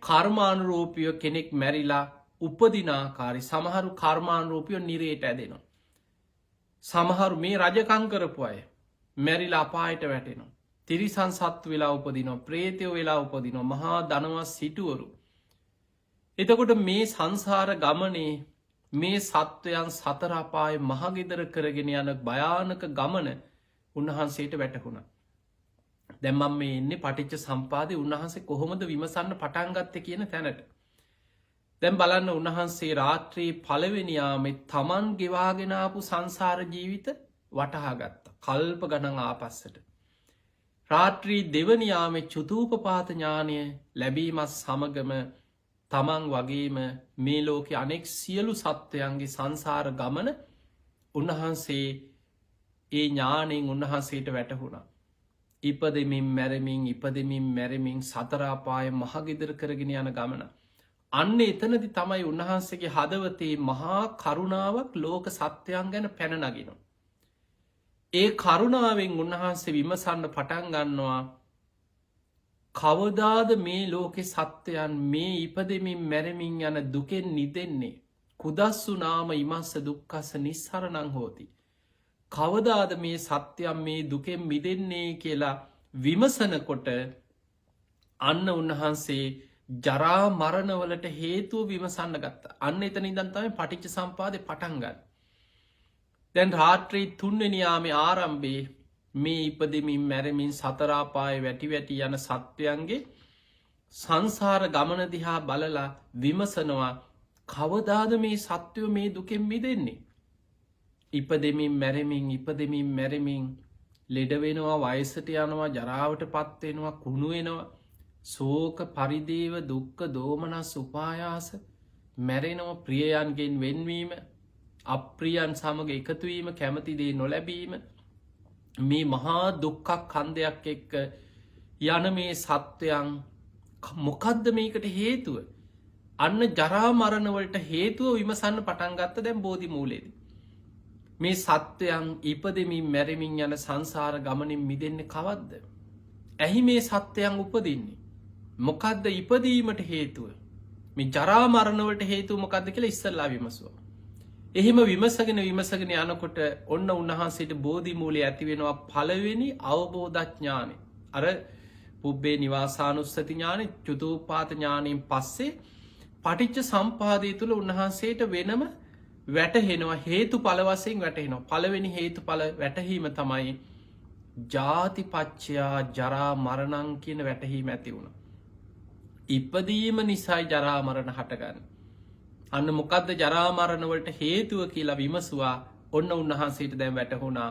කර්මානුරූපියෝ කෙනෙක් මැරිලා උපදිනාකාරි සමහරු කර්මානුරූපියෝ නිරේට ඇදෙනවා. සමහරු මේ රජකං කරපු අය මැරිලා අපායට වැටෙනවා. තිරිසන් සත්තු වෙලා උපදිනවා ප්‍රේතයෝ වෙලා උපදිනවා මහා දනවස් සිටුවරු. එතකොට මේ සංසාර ගමනේ මේ සත්වයන් සතරාපාය මහගෙදර කරගෙන යන භයානක ගමන උන්වහන්සේට වැටහුණ. දැම්මම් මේ එන්නේ පටිච්ච සම්පාදය උන්වහන්සේ කොහොමද විමසන්න පටන්ගත්ත කියන තැනට. දැම් බලන්න උන්වහන්සේ රාත්‍රී පළවෙනියාමෙ තමන් ගෙවාගෙනාපු සංසාර ජීවිත වටහාගත්ත කල්ප ගණන් ආපස්සට. රාත්‍රී දෙවනියාමෙ චුතූපපාත ඥානය ලැබීමත් සමගම තමන් වගේම මේ ලෝක අනෙක් සියලු සත්වයන්ගේ සංසාර ගමන උන්වහන්සේ ඒ ඥානයෙන් උන්වහන්සේට වැටහුණා. ඉපදමින් මැරමින් ඉපදමින් මැරමින් සතරාපාය මහගෙදර කරගෙන යන ගමන. අන්න එතනදි තමයි උන්වහන්සේගේ හදවතේ මහා කරුණාවක් ලෝක සත්‍යයන් ගැන පැනනගෙනවා. ඒ කරුණාවෙන් උන්වහන්සේ විමසන්න පටන් ගන්නවා කවදාද මේ ලෝකෙ සත්‍යයන් මේ ඉපදමින් මැරමින් යන දුකෙන් නිදෙන්නේ කුදස්සු නාම ඉමස්ස දුක්කස නිස්සරණං හෝති. කවදාද මේ සත්‍යයන් මේ දුකෙන් මිදෙන්නේ කියලා විමසනකොට අන්න උන්වහන්සේ ජරා මරණවලට හේතුව විමසන්න ගත්ත. අන්න එතන ඉදන්තම පටිච්ච සම්පාදය පටන්ගන්න. දැන් රාත්‍රී තුන්වනියාමේ ආරම්භේ මේ ඉපදමින් මැරමින් සතරාපාය වැටි වැටි යන සත්වයන්ගේ සංසාර ගමන දිහා බලලා විමසනවා කවදාද මේ සත්වයෝ මේ දුකෙන් මිදෙන්නේ. ඉපදමින් මැරමින් ඉපදමින් මැරමින් ලෙඩවෙනවා වයසට යනවා ජරාවට පත්වෙනවා කුණුවෙනවා සෝක පරිදේව දුක්ක දෝමනස් උපායාස මැරෙනව ප්‍රියයන්ගෙන් වෙන්වීම අප්‍රියන් සමඟ එකතුවීම කැමතිදේ නොලැබීම මේ මහා දුක්කක් කන්දයක් එක්ක යන මේ සත්වයන් මොකද්ද මේකට හේතුව අන්න ජරාමරණවලට හේතුව විමසන්න පටන්ගත්ත දැම් බෝධි මූලේද. මේ සත්වයන් ඉපදමින් මැරමින් යන සංසාර ගමනින් මිදෙන්න කවද්ද. ඇහි මේ සත්වයන් උපදින්නේ. මොකක්ද ඉපදීමට හේතුව මේ ජරාමරණවලට හේතුව මොකක්ද කියලා ඉස්සල්ලා විමසුව. එහෙම විමසගෙන යනකොට ඔන්න උන්වහන්සේට බෝධි මූලේ ඇතිවෙනවා පළවෙනි අවබෝධඥානෙ. අර පුබ්බේ නිවාසානුස්සති ඥානෙ චුතූපාත ඥානයෙන් පස්සේ පටිච්ච සම්පාදය තුළ උන්වහන්සේට වෙනම වැටහෙනවා හේතු පලවසයෙන් වැටහෙනවා. පළවෙනි හේතු පල වැටහීම තමයි ජාතිපච්චයා ජරා මරණං කියන වැටහීම ඇති වුණ. ඉපදීම නිසයි ජරාමරණ හටගන්න. අන්න මොකක්ද ජරාමරණවලට හේතුව කියලා විමසවා ඔන්න උන්වහන්සේට දැන් වැටහුණා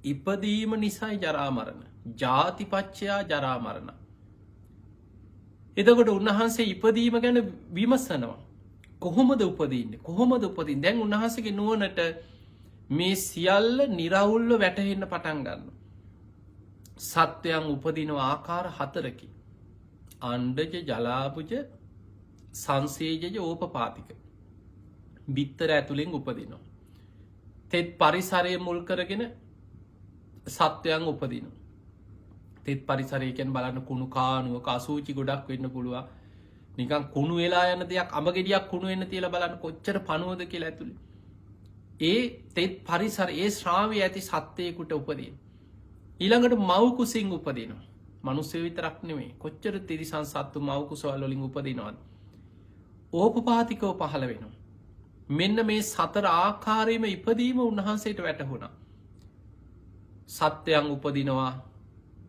ඉපදීම නිසයි ජරාමරණ ජාතිපච්චයා ජරාමරණ. එතකොට උන්වහන්සේ ඉපදීම ගැන විමසනවා. කොහොමද උපදින්නේ? කොහොමද උපදින්නේ? දැන් උන්වහන්සේගේ නුවණට මේ සියල්ල निराවුල්ව වැටහෙන්න පටන් ගන්නවා. සත්වයන් උපදින ආකාර හතරකින්. අණ්ඩජ, ජලාබුජ, සංසේජජ, ඕපපාතික. බිත්තර ඇතුලෙන් උපදිනවා. තෙත් පරිසරය මුල් කරගෙන සත්වයන් උපදිනවා. තෙත් පරිසරය කියන්නේ බලන්න කුණු කානුවක අසූචි ගොඩක් වෙන්න පුළුවන්. නිකන් කුණු වෙලා යන දෙයක් අඹ ගෙඩියක් කුණු වෙන්න තියලා බලන්න කොච්චර පණුවද කියලා ඇතුලේ. ඒ තෙත් පරිසර ඒ ශ්‍රාවයේ ඇති සත්වයකට උපදින. ඊළඟට මව් කුසින් උපදිනවා. මිනිස්සු විතරක් නෙමෙයි. කොච්චර තිරිසන් සත්තු මව් කුසවල වලින් උපදිනවද? ඕපපාතිකව පහළ වෙනවා. මෙන්න මේ සතර ආකාරයෙන්ම ඉපදීම උන්වහන්සේට වැටහුණා. සත්වයන් උපදිනවා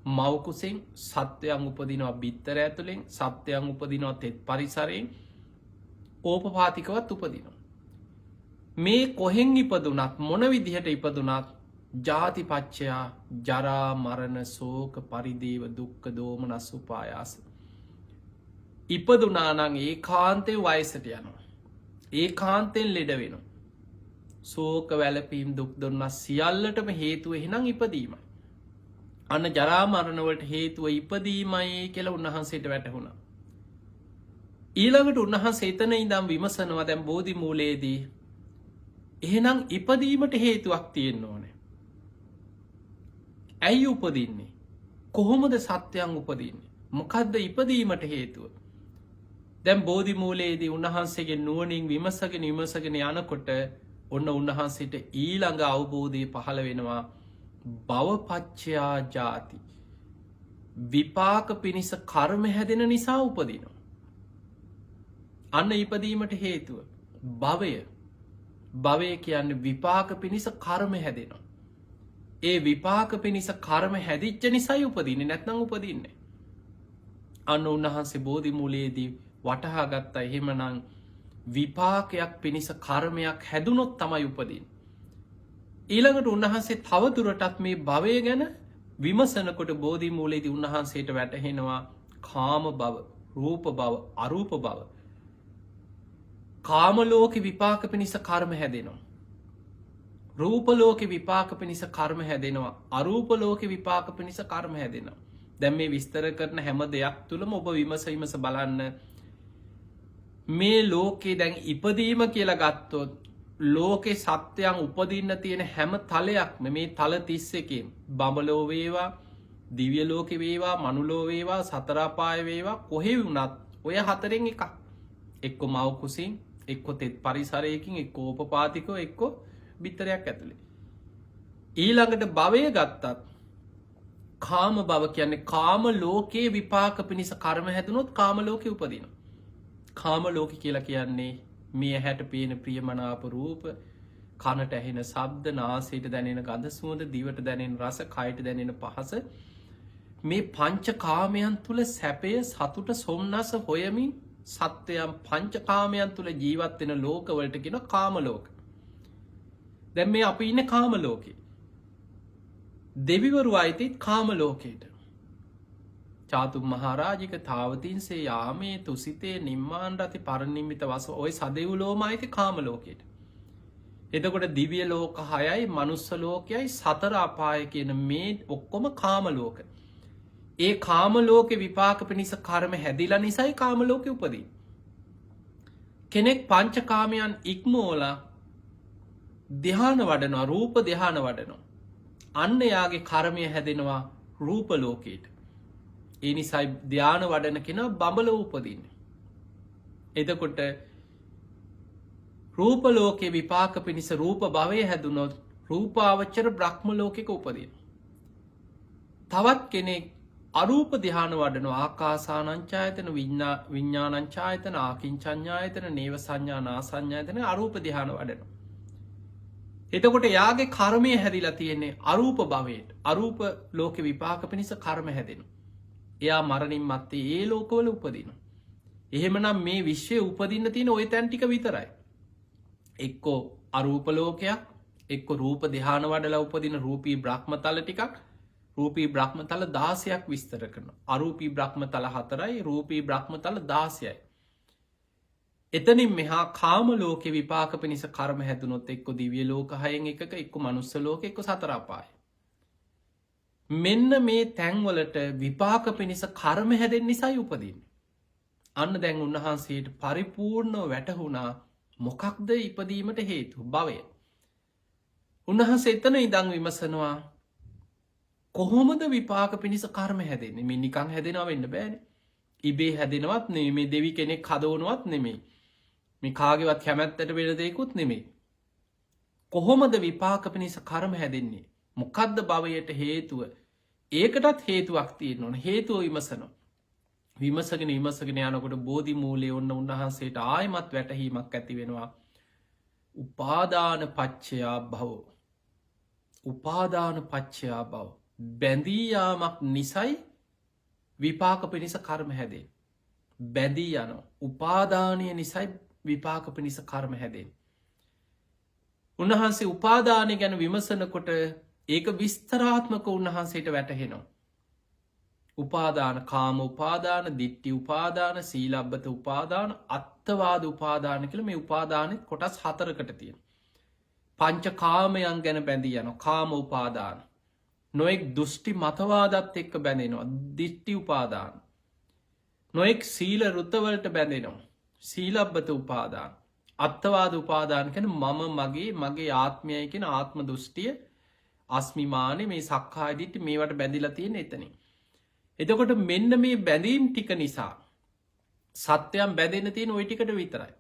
මව් කුසෙන්, සත්වයන් උපදිනවා බිත්තර ඇතුලෙන්, සත්වයන් උපදිනවා තෙත් පරිසරයෙන්, ඕපපාතිකවත් උපදිනවා. මේ කොහෙන් ඉපදුනත් මොන විදිහට ඉපදුනත් ජාතිපච්චයා ජරා මරණ ශෝක පරිදේව දුක්ඛ දෝමනස් උපායාස. ඉපදුනා නම් ඒකාන්තයෙන් වයසට යනවා. ඒකාන්තයෙන් ලෙඩ වෙනවා. ශෝක වැළපීම් දුක් දුන්නස් සියල්ලටම හේතුව එහෙනම් ඉපදීමයි. අන්න ජරා මරණ වලට හේතුව ඉපදීමයි කියලා උන්වහන්සේට වැටහුණා. ඊළඟට උන්වහන්සේ එතන ඉඳන් විමසනවා දැන් බෝධි මූලයේදී එහෙනම් ඉපදීමට හේතුවක් තියෙන්න ඕනේ. ඇයි උපදින්නේ? කොහොමද සත්‍යයන් උපදින්නේ? මොකද්ද ඉපදීමට හේතුව? දැන් බෝධි මූලයේදී උන්වහන්සේගේ නුවණින් විමසගෙන යනකොට ඔන්න උන්වහන්සේට ඊළඟ අවබෝධය පහළ වෙනවා. භවපච්චයා ජාති. විපාක පිණිස කර්ම හැදෙන නිසා උපදිනවා. අන්න ඉපදීමට හේතුව භවය. භවය කියන්නේ විපාක පිණිස කර්ම හැදෙනවා. ඒ විපාක පිණිස කර්ම හැදිච්ච නිසායි උපදින්නේ, නැත්නම් උපදින්නේ. අන්න උන්වහන්සේ බෝධි මූලයේදී වටහා ගත්තා එහෙමනම් විපාකයක් පිණිස කර්මයක් හැදුනොත් තමයි උපදින්නේ. ඊළඟට උන්වහන්සේ තව දුරටත් මේ භවය ගැන විමසනකොට බෝධි මූලයේදී උන්වහන්සේට වැටහෙනවා කාම භව, රූප භව, අරූප භව. කාම ලෝකේ විපාක පිණිස කර්ම හැදෙනවා. රූප ලෝකේ විපාක පිණිස කර්ම හැදෙනවා. අරූප ලෝකේ විපාක පිණිස කර්ම හැදෙනවා. දැන් මේ විස්තර කරන හැම දෙයක් තුලම ඔබ විමස බලන්න මේ ලෝකේ දැන් ඉපදීම කියලා ගත්තොත් ලෝකේ සත්‍යයන් උපදින්න තියෙන හැම තලයක්ම මේ තල 31කින් බඹලෝ වේවා, දිව්‍ය ලෝකේ වේවා, මනුලෝ වේවා, සතර අපාය වේවා, කොහේ වුණත් ඔය හතරෙන් එකක්. එක්ක මව් කුසින්, එක්ක තෙත් පරිසරයකින්, එක්ක ඕපපාතිකව, එක්ක බිත්තරයක් ඇතුලේ. ඊළඟට භවය ගත්තත් කාම භව කියන්නේ කාම ලෝකේ විපාක පිණිස කර්ම හැදුනොත් කාම ලෝකේ උපදිනවා. කාම ලෝක කියලා කියන්නේ මේ ඇහැට පේන ප්‍රියමනාප රූප, කනට ඇහෙන ශබ්ද, නාසයට දැනෙන ගඳ සුවඳ, දිවට දැනෙන රස, කයට දැනෙන පහස, මේ පංච කාමයන් තුල සැපය, සතුට, සොම්නස හොයමින් සත්වයන් පංච කාමයන් තුල ජීවත් වෙන ලෝකවලට කියන කාම ලෝක. දැන් මේ අපි ඉන්නේ කාම ලෝකේ. දෙවිවරු අයිතිත් කාම ලෝකයට. චාතුම් මහරජික තාවතින්සේ යාමේ තුසිතේ නිම්මාන රති පරිනිම්මිත වස ඔය සදෙව්ලෝම අයිති කාම ලෝකයට. එතකොට දිව්‍ය ලෝක 6යි, මනුස්ස ලෝකයයි, සතර අපාය කියන මේ ඔක්කොම කාම ලෝක. ඒ කාම ලෝකේ විපාක පිණිස කර්ම හැදිලා නිසායි කාම ලෝකෙ උපදී. කෙනෙක් පංච කාමයන් ඉක්මෝලා ධ්‍යාන වඩනවා, රූප ධ්‍යාන වඩනවා. අන්න යාගේ කර්මය හැදෙනවා රූප ලෝකයට. ඒ නිසායි ධ්‍යාන වඩන කෙනා බඹලව උපදින්නේ. එතකොට රූප ලෝකේ විපාක පිණිස රූප භවය හැදුනොත් රූපාවචර බ්‍රහ්ම ලෝකෙක උපදින. තවත් කෙනෙක් අරූප ධ්‍යාන වඩනවා. ආකාසානංචායතන, විඤ්ඤාණංචායතන, ආකින්චඤ්ඤායතන, නේව සංඥා නාසඤ්ඤායතන අරූප ධ්‍යාන වඩනවා. එතකොට යාගේ කර්මය හැදිලා තියෙන්නේ අරූප භවයට. අරූප ලෝකේ විපාක පිණිස කර්ම හැදෙනවා. එයා මරණින් මත්තේ ඒ ලෝකවල උපදිනවා. එහෙමනම් මේ විශ්වයේ උපදින්න තියෙන ওই තැන් ටික විතරයි. එක්කෝ අරූප ලෝකයක්, එක්ක රූප ධ්‍යාන වඩලා උපදින රූපී බ්‍රහ්මතල ටිකක්, රූපී බ්‍රහ්මතල 16ක් විස්තර කරනවා. අරූපී බ්‍රහ්මතල 4යි, රූපී බ්‍රහ්මතල 16යි. එතනින් මෙහා කාම ලෝක විපාක පිණිස කර්ම හැදුනොත් එක්කො දිවිය ලෝක හයෙන් එකක එක්ක මනුස්ස ලෝක එක්ක සතරාපාය. මෙන්න මේ තැන්වලට විපාක පිණිස කර්ම හැදෙන් නිසයි උපදින්. අන්න දැන් උන්වහන්සේට පරිපූර්ණව වැටහුණා මොකක්ද ඉපදීමට හේතු භවය. උන්වහන්සේ එතන ඉදං විමසනවා කොහොමද විපාක පිණිස කර්ම හැදෙන්නේ මේ නිකං හැදෙනවා වෙන්න බෑන. ඉබේ හැදෙනවත් නෙමේ මේ දෙවි කෙනෙක් හදවනුවත් නෙමේ මේ කාගෙවත් කැමැත්තට වෙන දෙයකුත් නෙමේ. කොහොමද විපාක පිණිස කර්ම හැදෙන්නේ මොකක්ද භවයට හේතුව ඒකටත් හේතුවක් තියෙන ඕන හේතුව විමසනවා. විමසගෙන විමසගෙන යනකොට බෝධි මූලේ ඔන්න උන්වහන්සේට ආයමත් වැටහීමක් ඇති වෙනවා. උපාදාන පච්චයා භව උපාදාන පච්චයා බව බැඳීයාමක් නිසයි විපාක පිණිස කර්ම හැදේ. බැදී යන උපාදානය නිසයි විපාක පිණිස කර්ම හැදෙන්. උන්වහන්සේ උපාදානය ගැන විමසනකොට ඒක විස්තරාත්මක උන්වහන්සේට වැටහෙනවා. උපාදාන කාම උපාදාන දිට්ටි උපාදාන සීලබ්බත උපාදාන අත්තවාද උපාදාන කළ මේ උපාදානත් කොටස් 4කට තියෙන. පංච කාමයන් ගැන බැඳී යන කාම උපාදාන. නොෙක් දුෘෂ්ටි මතවාදත් එක්ක බැඳෙනවා දිට්ටි උපාදාන. නොෙක් සීල රුත්තවලට බැඳෙනවා. සීලබ්බත උපාදාන. අත්තවාද උපාදාන කැන මගේ ආත්මයයි කෙන ආත්ම දුෘෂ්ටිය අස්මිමානය මේ සක්කායිදිට මේවට බැඳිලා තියෙන එතනින්. එතකොට මෙන්න මේ බැඳීම් ටික නිසා සත්‍යයන් බැඳෙන තියෙන ඔය ටිකට විතරයි.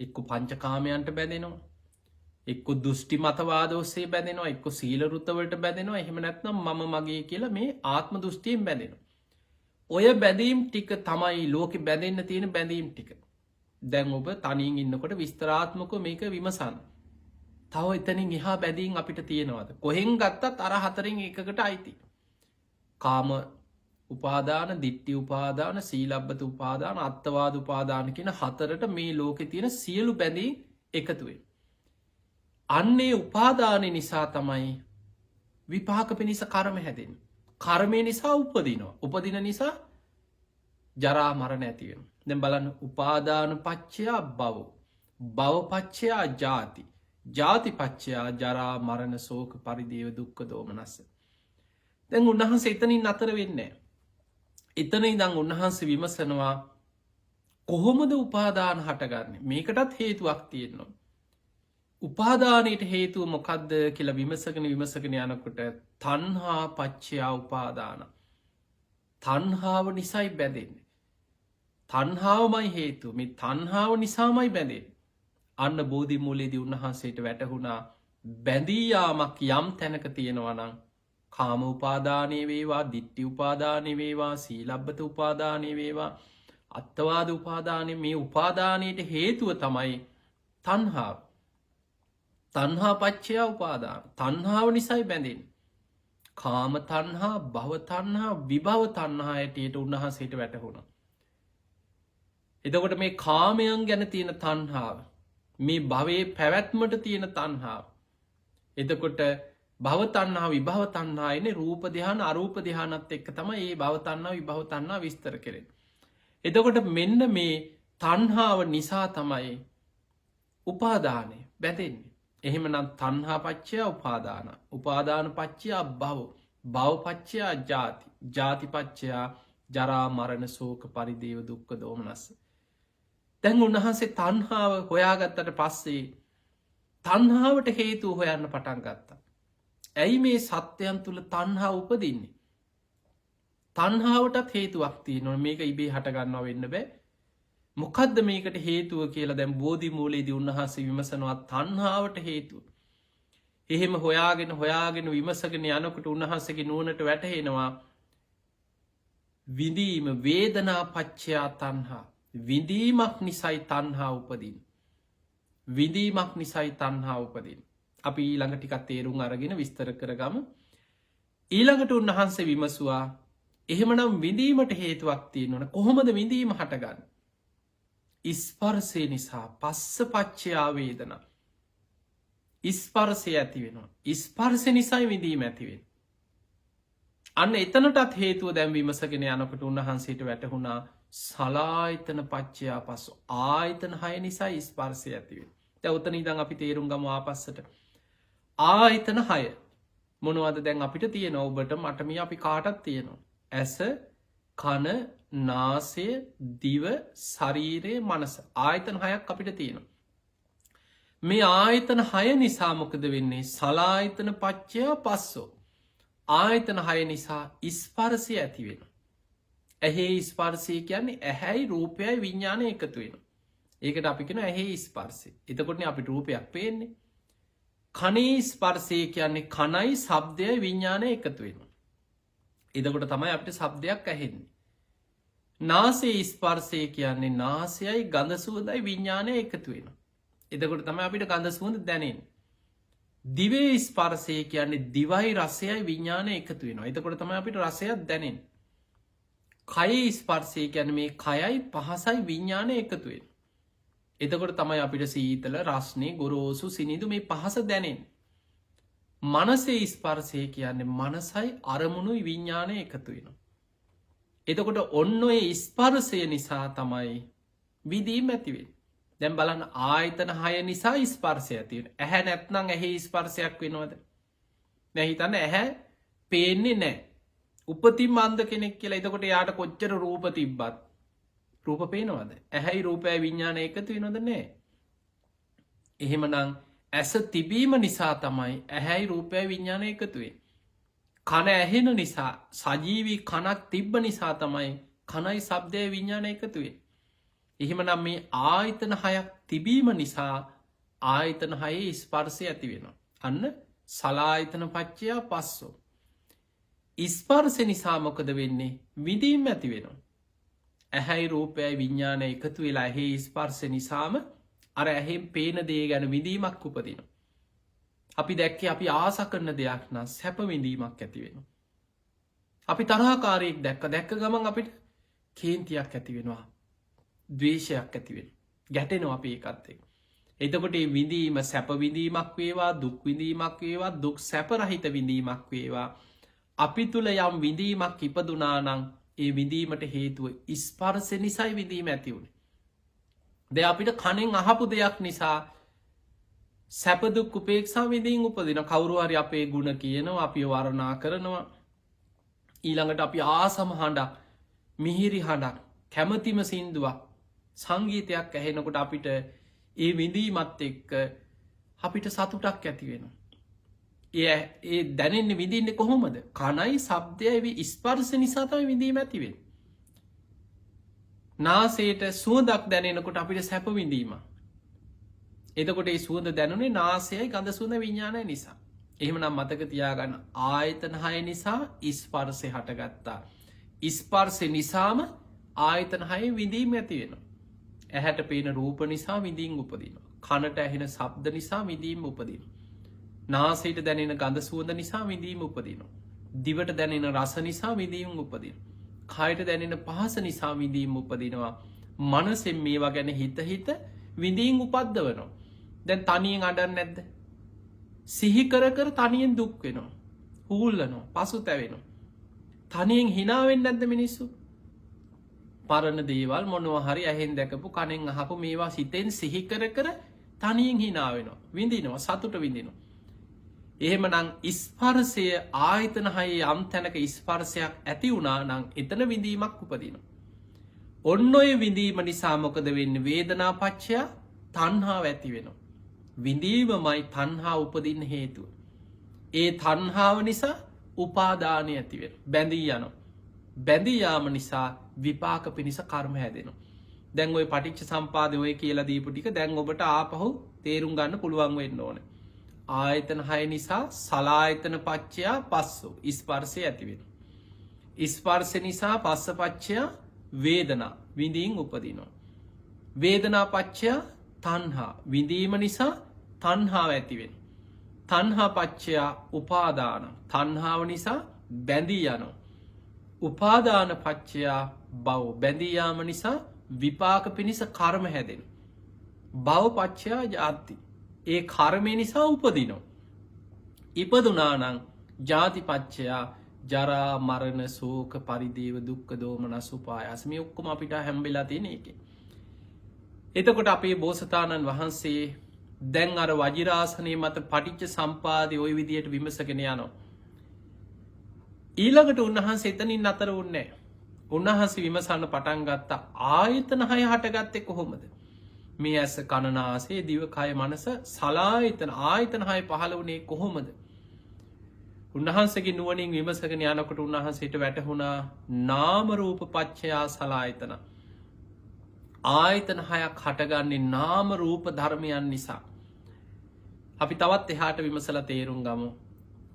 එක්ක පංචකාමයන්ට බැඳෙනවා. එක්ක දුෘෂ්ටි මතවාදෝස්සේ බැඳෙනවා එක්ක සීලරුත්තවලට බැඳෙනවා එහෙම නැත්නම් මගේ කියලා මේ ආත්ම දෘෂ්ටියෙන් බැඳෙනවා. ඔය බැඳීම් ටික තමයි ලෝකෙ බැඳෙන්න තියෙන බැඳීම් ටික. දැන් ඔබ තනින් ඉන්නකොට විස්තරාත්මක මේක විමසන්න. තව එතනින් එහා බැඳීම් අපිට තියෙනවද කොහෙන් ගත්තත් අර 4න් එකකට අයිති. කාම උපාදාන දිට්ටි උපාදාන සීලබ්බත උපාදාන අත්තවාද උපාදාන කියන 4ට මේ ලෝකෙ තියෙන සියලු බැඳී එකතුවේ. අන්නේ උපාදානය නිසා තමයි විපාක පිණිස කර්ම හැදෙන්. කර්මය නිසා උපදිනවා. උපදින නිසා ජරා මරණ ඇතිවෙන. දැන් බලන්න උපාදාන පච්චයා බව. බවපච්චයා ජාති. ජාතිපච්චයා ජරා මරණ සෝක පරිදේව දුක්ක දෝමනස්ස. දැන් උන්වහන්සේ එතනින් අතර වෙන්නේ. එතන ඉදං උන්වහන්සේ විමසනවා කොහොමද උපාදාන හටගන්න මේකටත් හේතුවක් තියෙන්නවා. උපාදානයට හේතුව මොකක්ද කියලා විමසගෙන යනකොට තන්හා පච්චයා උපාදාන. තන්හාව නිසයි බැඳෙන්නේ. තන්හාවමයි හේතු මේ තන්හාව නිසාමයි බැඳෙන්. අන්න බෝධි මූලේදී උන්වහන්සේට වැටහුණා බැඳීයාමක් යම් තැනක තියෙනවනං කාම උපාදානය වේවා දිට්ටි උපාදානය වේවා සීලබ්බත උපාදානය වේවා අත්තවාද උපාදානය මේ උපාදානයට හේතුව තමයි තන්හාාව. තන්හා පච්චයා උපාදාන තන්හාාව නිසයි බැඳෙන්. කාම තන්හා භව තන්හා විභව තන්හා ඇටයට උන්වහන්සේට වැටහුණ. එතකොට මේ කාමයන් ගැන තියෙන තන්හාාව මේ භවයේ පැවැත්මට තියෙන තන්හාාව. එතකොට භවතන්නා විභව තන්නායන රූප දෙහන අරූප දෙහනත් එක්ක තම ඒ භවතන්නා විභව තන්නා විස්තර කෙරෙන. එතකොට මෙන්න මේ තන්හාාව නිසා තමයි උපාදානය බැඳෙන්නේ. එහෙමනම් තන්හා පච්චයා උපාදාන උපාදාන පච්චයා භව භවපච්චයා ජාති ජාතිපච්චයා ජරා මරණ සෝක පරිදේව දුක්ක දෝමනස්ස. තැන් උන්වහන්සේ තන්හාාව හොයාගත්තට පස්සේ තන්හාාවට හේතු හොයන්න පටන් ගත්තා. ඇයි මේ සත්‍යයන් තුළ තන්හා උපදින්නේ. තන්හාාවටත් හේතුවක් තිය නො මේක ඉබේ හටගන්නවා වෙන්න බෑ. මොකක්ද මේකට හේතුව කියලා දැම් බෝධි මූලේදී උන්වහන්සේ විමසනවා තන්හාාවට හේතුව. එහෙම හොයාගෙන විමසගෙන යනකට උන්වහන්සගේ නුවනට වැටහෙනවා විඳීම වේදනා පච්චයා තන්හා විඳීමක් නිසයි තන්හා උපදින්. විඳීමක් නිසයි තන්හා උපදින්. අපි ඊළඟ ටිකත් තේරුම් අරගෙන විස්තර කරගම ඊළඟට උන්වහන්සේ විමසවා එහෙමනම් විඳීමට හේතුවක් තියෙනවන කොහොමද විඳීම හටගන්න. ඉස්පර්සය නිසා පස්ස පච්චයා වේදනා ඉස්පර්සය ඇති වෙනවා. ඉස්පර්සය නිසයි විඳීම ඇතිවෙන්. අන්න එතනටත් හේතුව දැම් විමසගෙන යනකට උන්වහන්සේට වැටහුණා සලායතන පච්චයා පස්සු ආයතන හය නිසා ස්පර්සය ඇතිවේ. තැවතන ඉදං අපි තේරුම් ගම ආපස්සට. ආයතන හය මොනවද දැන් අපිට තියෙන ඔබට මටමිය අපි කාටත් තියෙනවා. ඇස කන නාසය දිව ශරීරයේ මනස ආයතන හයක් අපිට තියෙනවා. මේ ආයතන හය නිසාමොකද වෙන්නේ සලායතන පච්චයා පස්සෝ. ආයතන හය නිසා ස්පර්සය ඇතිවෙන. ඇහේ ස්පර්සය කියන්නේ ඇහැයි රූපයයි විඤ්ඥානය එකතු වෙන. ඒකට අපිකෙන ඇහේ ස්පර්සය. එතකොටන අපි රූපයක් පේන්නේ. කනේ ස්පර්සය කියන්නේ කනයි සබ්දය විඤ්ඥානය එකතු වෙන. එදකොට තමයි අපට සබ්දයක් ඇහෙන්නේ. නාසේ ස්පර්සය කියන්නේ නාසයයි ගඳසුවදයි විඤ්ඥානය එකතු වෙන. එදකොට තමයි අපිට ගඳ සුවඳ දැනෙන්. දිවේ ස්පර්සය කියන්නේ දිවයි රසයයි විඤ්ඥානය එකතු වෙනවා. එතකොට තමයි අපිට රසයක් දැනෙන්. කයි ස්පර්සය ගැන මේ කයයි පහසයි විඤ්ඥානය එකතුවෙන්. එතකොට තමයි අපිට සීතල රශ්නය ගොරෝසු සිනිදු මේ පහස දැනෙන්. මනසේ ස්පර්සය කියන්නේ මනසයි අරමුණුයි විඤ්ඥානය එකතුවෙන. එතකොට ඔන්න ඔය ස්පර්සය නිසා තමයි විදීම ඇතිවෙන්. දැම් බලන්න ආයතන හය නිසා ස්පර්සය ඇතිවෙන. ඇහැ නැත්නං ඇහි ස්පර්සයක් වෙනවද. නැහිතන්න ඇහැ පේන්නේ නෑ. උපතින් අන්ද කෙනෙක් කියලා එතකොට යාට කොච්චර රූප තිබ්බත් රූප පේනවද. ඇහැයි රූපය විඤ්ඥාන එකතු වෙනොද නෑ. එහෙමනං ඇස තිබීම නිසා තමයි ඇහැයි රූපය විඤ්ඥාන එකතුවේ. කන ඇහෙන නිසා සජීවී කනක් තිබ්බ නිසා තමයි කනයි සබ්දය විඤ්ඥාන එකතුවේ. එහෙමනම් මේ ආයතන හයක් තිබීම නිසා ආයතන හයේ ස්පර්සය ඇති වෙන. අන්න සලායතන පච්චයා පස්සෝ. ස්පර්සය නිසා මොකද වෙන්නේ විදීම් ඇති වෙනවා. ඇහැයි රූපයයි විඤ්ඥානය එකතු වෙලා ඇහේ ස්පර්සය නිසාම අර ඇහෙම් පේන දේ ගැන විදීමක් උපදින. අපි දැක්කේ අපි ආස කරන දෙයක් නම් සැප විඳීමක් ඇති වෙන. අපි තරහාකාරයෙක් දැක්ක ගමන් අපිට කේන්තියක් ඇති වෙනවා. දවේශයක් ඇතිවෙන ගැටෙනවා අපේ එකත්තේ. එතකොට විඳීම සැප විඳීමක් වේවා දුක් විඳීමක් වේවා දුක් සැපරහිත විඳීමක් වේවා. අපි තුළ යම් විඳීමක් ඉපදුනානං ඒ විඳීමට හේතුව ස්පර්සය නිසයි විඳීම ඇතිවුණ. ද අපිට කනෙන් අහපු දෙයක් නිසා සැපදුක් උපේක්ෂා විඳීන් උපදින කවුරුහරි අපේ ගුණ කියනවා අපි වරණා කරනවා. ඊළඟට අපි ආසම හඬක් මිහිරි හඬක් කැමතිම සින්දුවක් සංගීතයක් ඇහෙනකොට අපිට ඒ විඳීමත් එක්ක අපිට සතුටක් ඇති වෙන. ඒ දැනෙන්නේ විඳින්නේ කොහොමද කනයි සබ්දයවි ස්පර්ස නිසාතයි විඳීම ඇතිවෙන්. නාසේට සුවදක් දැනෙනකොට අපිට සැප විඳීම. එතකොට ඒ සුවද දැනුනේ නාසයයි ගඳ සුවඳ විඤ්ඥානය නිසා. එහෙමනම් මතක තියාගන්න ආයතන හය නිසා ස්පර්සය හටගත්තා. ස්පර්සය නිසාම ආයතන හය විඳීම ඇති වෙන. ඇහැට පේන රූප නිසා විඳීම් උපදින. කනට ඇහෙන සබ්ද නිසා විඳීම උපදින. නාසයට දැනෙන ගඳ සුවඳ නිසා විඳීම උපදින. දිවට දැනෙන රස නිසා විඳීම් උපදින. කයට දැනෙන පහස නිසා විඳීම් උපදිනවා. මනසෙන් මේවා ගැන හිත විඳීම් උපද්ද වනවා. දැන් තනියෙන් අඩන්න නැද්ද. සිහිකර තනියෙන් දුක් වෙනවා. හූල්ලනවා පසු තැවෙනවා. තනියෙන් හිනාවෙන් නැද්ද මිනිස්සු. පරණ දේවල් මොනවහරි ඇහෙන් දැකපු කනෙන් අහපු මේවා සිතෙන් සිහිකර තනියෙන් හිනාවෙනවා. විඳිනවා සතුට විඳිනවා. එහෙමනං ස්පර්සය ආයතන හයේ යම් තැනක ස්පර්සයක් ඇති වුණා නං එතන විඳීමක් උපදින. ඔන්න ඔය විඳීම නිසා මොකද වෙන්න වේදනා පච්චයා තන්හාාව ඇති වෙන. විඳීමමයි තන්හා උපදින්න හේතුව. ඒ තන්හාාව නිසා උපාදානය ඇතිවෙන බැඳී යන. බැඳීයාම නිසා විපාක පිණිස කර්ම හැදෙනවා. දැන් ඔය පටිච්ච සම්පාදය ඔය කියලා දීපු ටික දැන් ඔබට ආපහු තේරුම් ගන්න පුළුවන් වෙන්න ඕන. ආයතන හය නිසා සලායතන පච්චයා පස්සු ස්පර්සය ඇතිවෙන. ස්පර්සය නිසා පස්ස පච්චයා වේදනා විඳීන් උපදිනවා. වේදනා පච්චයා තන්හා විඳීම නිසා තන්හාාව ඇතිවෙන. තන්හා පච්චයා උපාදාන තන්හාාව නිසා බැඳී යනවා. උපාදාන පච්චයා බව බැඳීයාම නිසා විපාක පිණිස කර්ම හැදෙන. බව පච්චයා ජාති ඒ කර්මය නිසා උපදිනෝ. ඉපදුනානං ජාතිපච්චයා ජරා මරණ සෝක පරිදේව දුක්ඛ දෝමනස් උපායාස මේ ඔක්කොම අපිට හැම්බෙලා තියෙන එකේ. එතකොට අපේ බෝසතාණන් වහන්සේ දැන් අර වජිරාසනයේ මත පටිච්ච සම්පාදේ ওই විදියට විමසගෙන යනවා. ඊළඟට උන්වහන්සේ එතනින් අතර වුණේ නැහැ. උන්වහන්සේ විමසන්න පටන් ගත්තා ආයතන 6 හටගත්තේ කොහොමද? මේ ඇස කන නාසය දිව කය මනස සලායතන ආයතන 6 පහළ වුණේ කොහොමද? උන්වහන්සේගේ නුවණින් විමසගෙන යනකොට උන්වහන්සේට වැටහුණා නාම රූප පච්චයා සලායතන. ආයතන 6ක් හටගන්නේ නාම රූප ධර්මයන් නිසා. අපි තවත් එහාට විමසලා තේරුම් ගමු.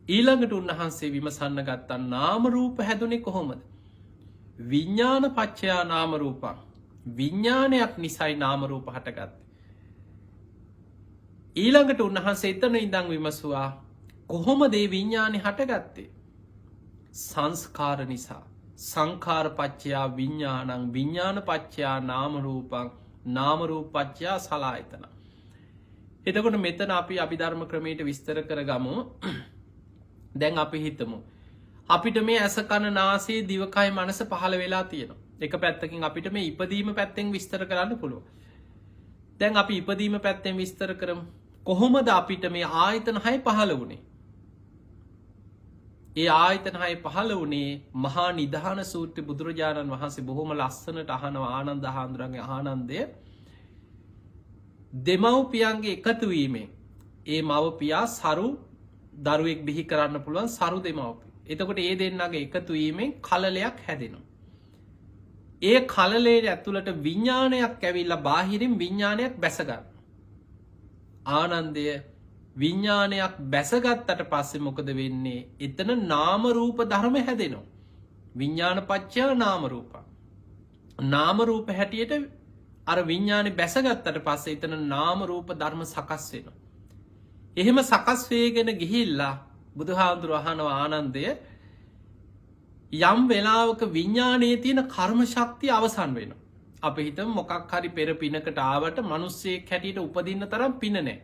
ඊළඟට උන්වහන්සේ විමසන්න ගත්තා නාම රූප හැදුනේ කොහොමද? විඥාන පච්චයා නාම රූපං. විඥානයක් නිසයි නාම රූප හටගත්තේ. ඊළඟට උන්වහන්සේ එතන ඉඳන් විමසුවා කොහොමද මේ විඥානේ හටගත්තේ? සංස්කාර නිසා. සංඛාර පච්චයා විඥානං විඥාන පච්චයා නාම රූපං නාම රූප පච්චයා සලආයතන. එතකොට මෙතන අපි අභිධර්ම ක්‍රමයට විස්තර කරගමු. දැන් අපි හිතමු අපිට මේ ඇස කන නාසය දිවකය මනස පහළ වෙලා තියෙනවා. එක පැත්තකින් අපිට මේ ඉපදීම පැත්තෙන් විස්තර කරන්න පුළුවන්. දැන් අපි ඉපදීම පැත්තෙන් විස්තර කරමු. කොහොමද අපිට මේ ආයතන 6 පහළ වුණේ? ඒ ආයතන 6 පහළ වුණේ මහා නිධාන සූත්‍රය බුදුරජාණන් වහන්සේ බොහොම ලස්සනට අහනවා ආනන්ද හාමුදුරන්ගේ ආනන්දය දෙමව්පියන්ගේ එකතු වීමෙන් ඒ මව්පියා සරු දරුවෙක් බිහි කරන්න පුළුවන් සරු දෙමව්පිය. එතකොට ඒ දෙන්නගේ එකතු වීමෙන් කලලයක් හැදෙනවා. ඒ කලලේ ඇතුළට විඥානයක් ඇවිල්ලා බාහිරින් විඥානයක් බැසගන්න. ආනන්දය විඥානයක් බැසගත්තට පස්සේ මොකද වෙන්නේ? එතන නාම රූප ධර්ම හැදෙනවා. විඥාන පච්චය නාම රූප. නාම රූප හැටියට අර විඥානේ බැසගත්තට පස්සේ එතන නාම රූප ධර්ම සකස් වෙනවා. එහෙම සකස් වේගෙන ගිහිල්ලා බුදුහාමුදුර අහනවා ආනන්දය යම් වෙලාවක විඥානයේ තියෙන කර්ම ශක්තිය අවසන් වෙනවා. අපි හිතමු මොකක් හරි පෙර පිනකට ආවට මිනිස්සෙක් හැටියට උපදින්න තරම් පින නැහැ.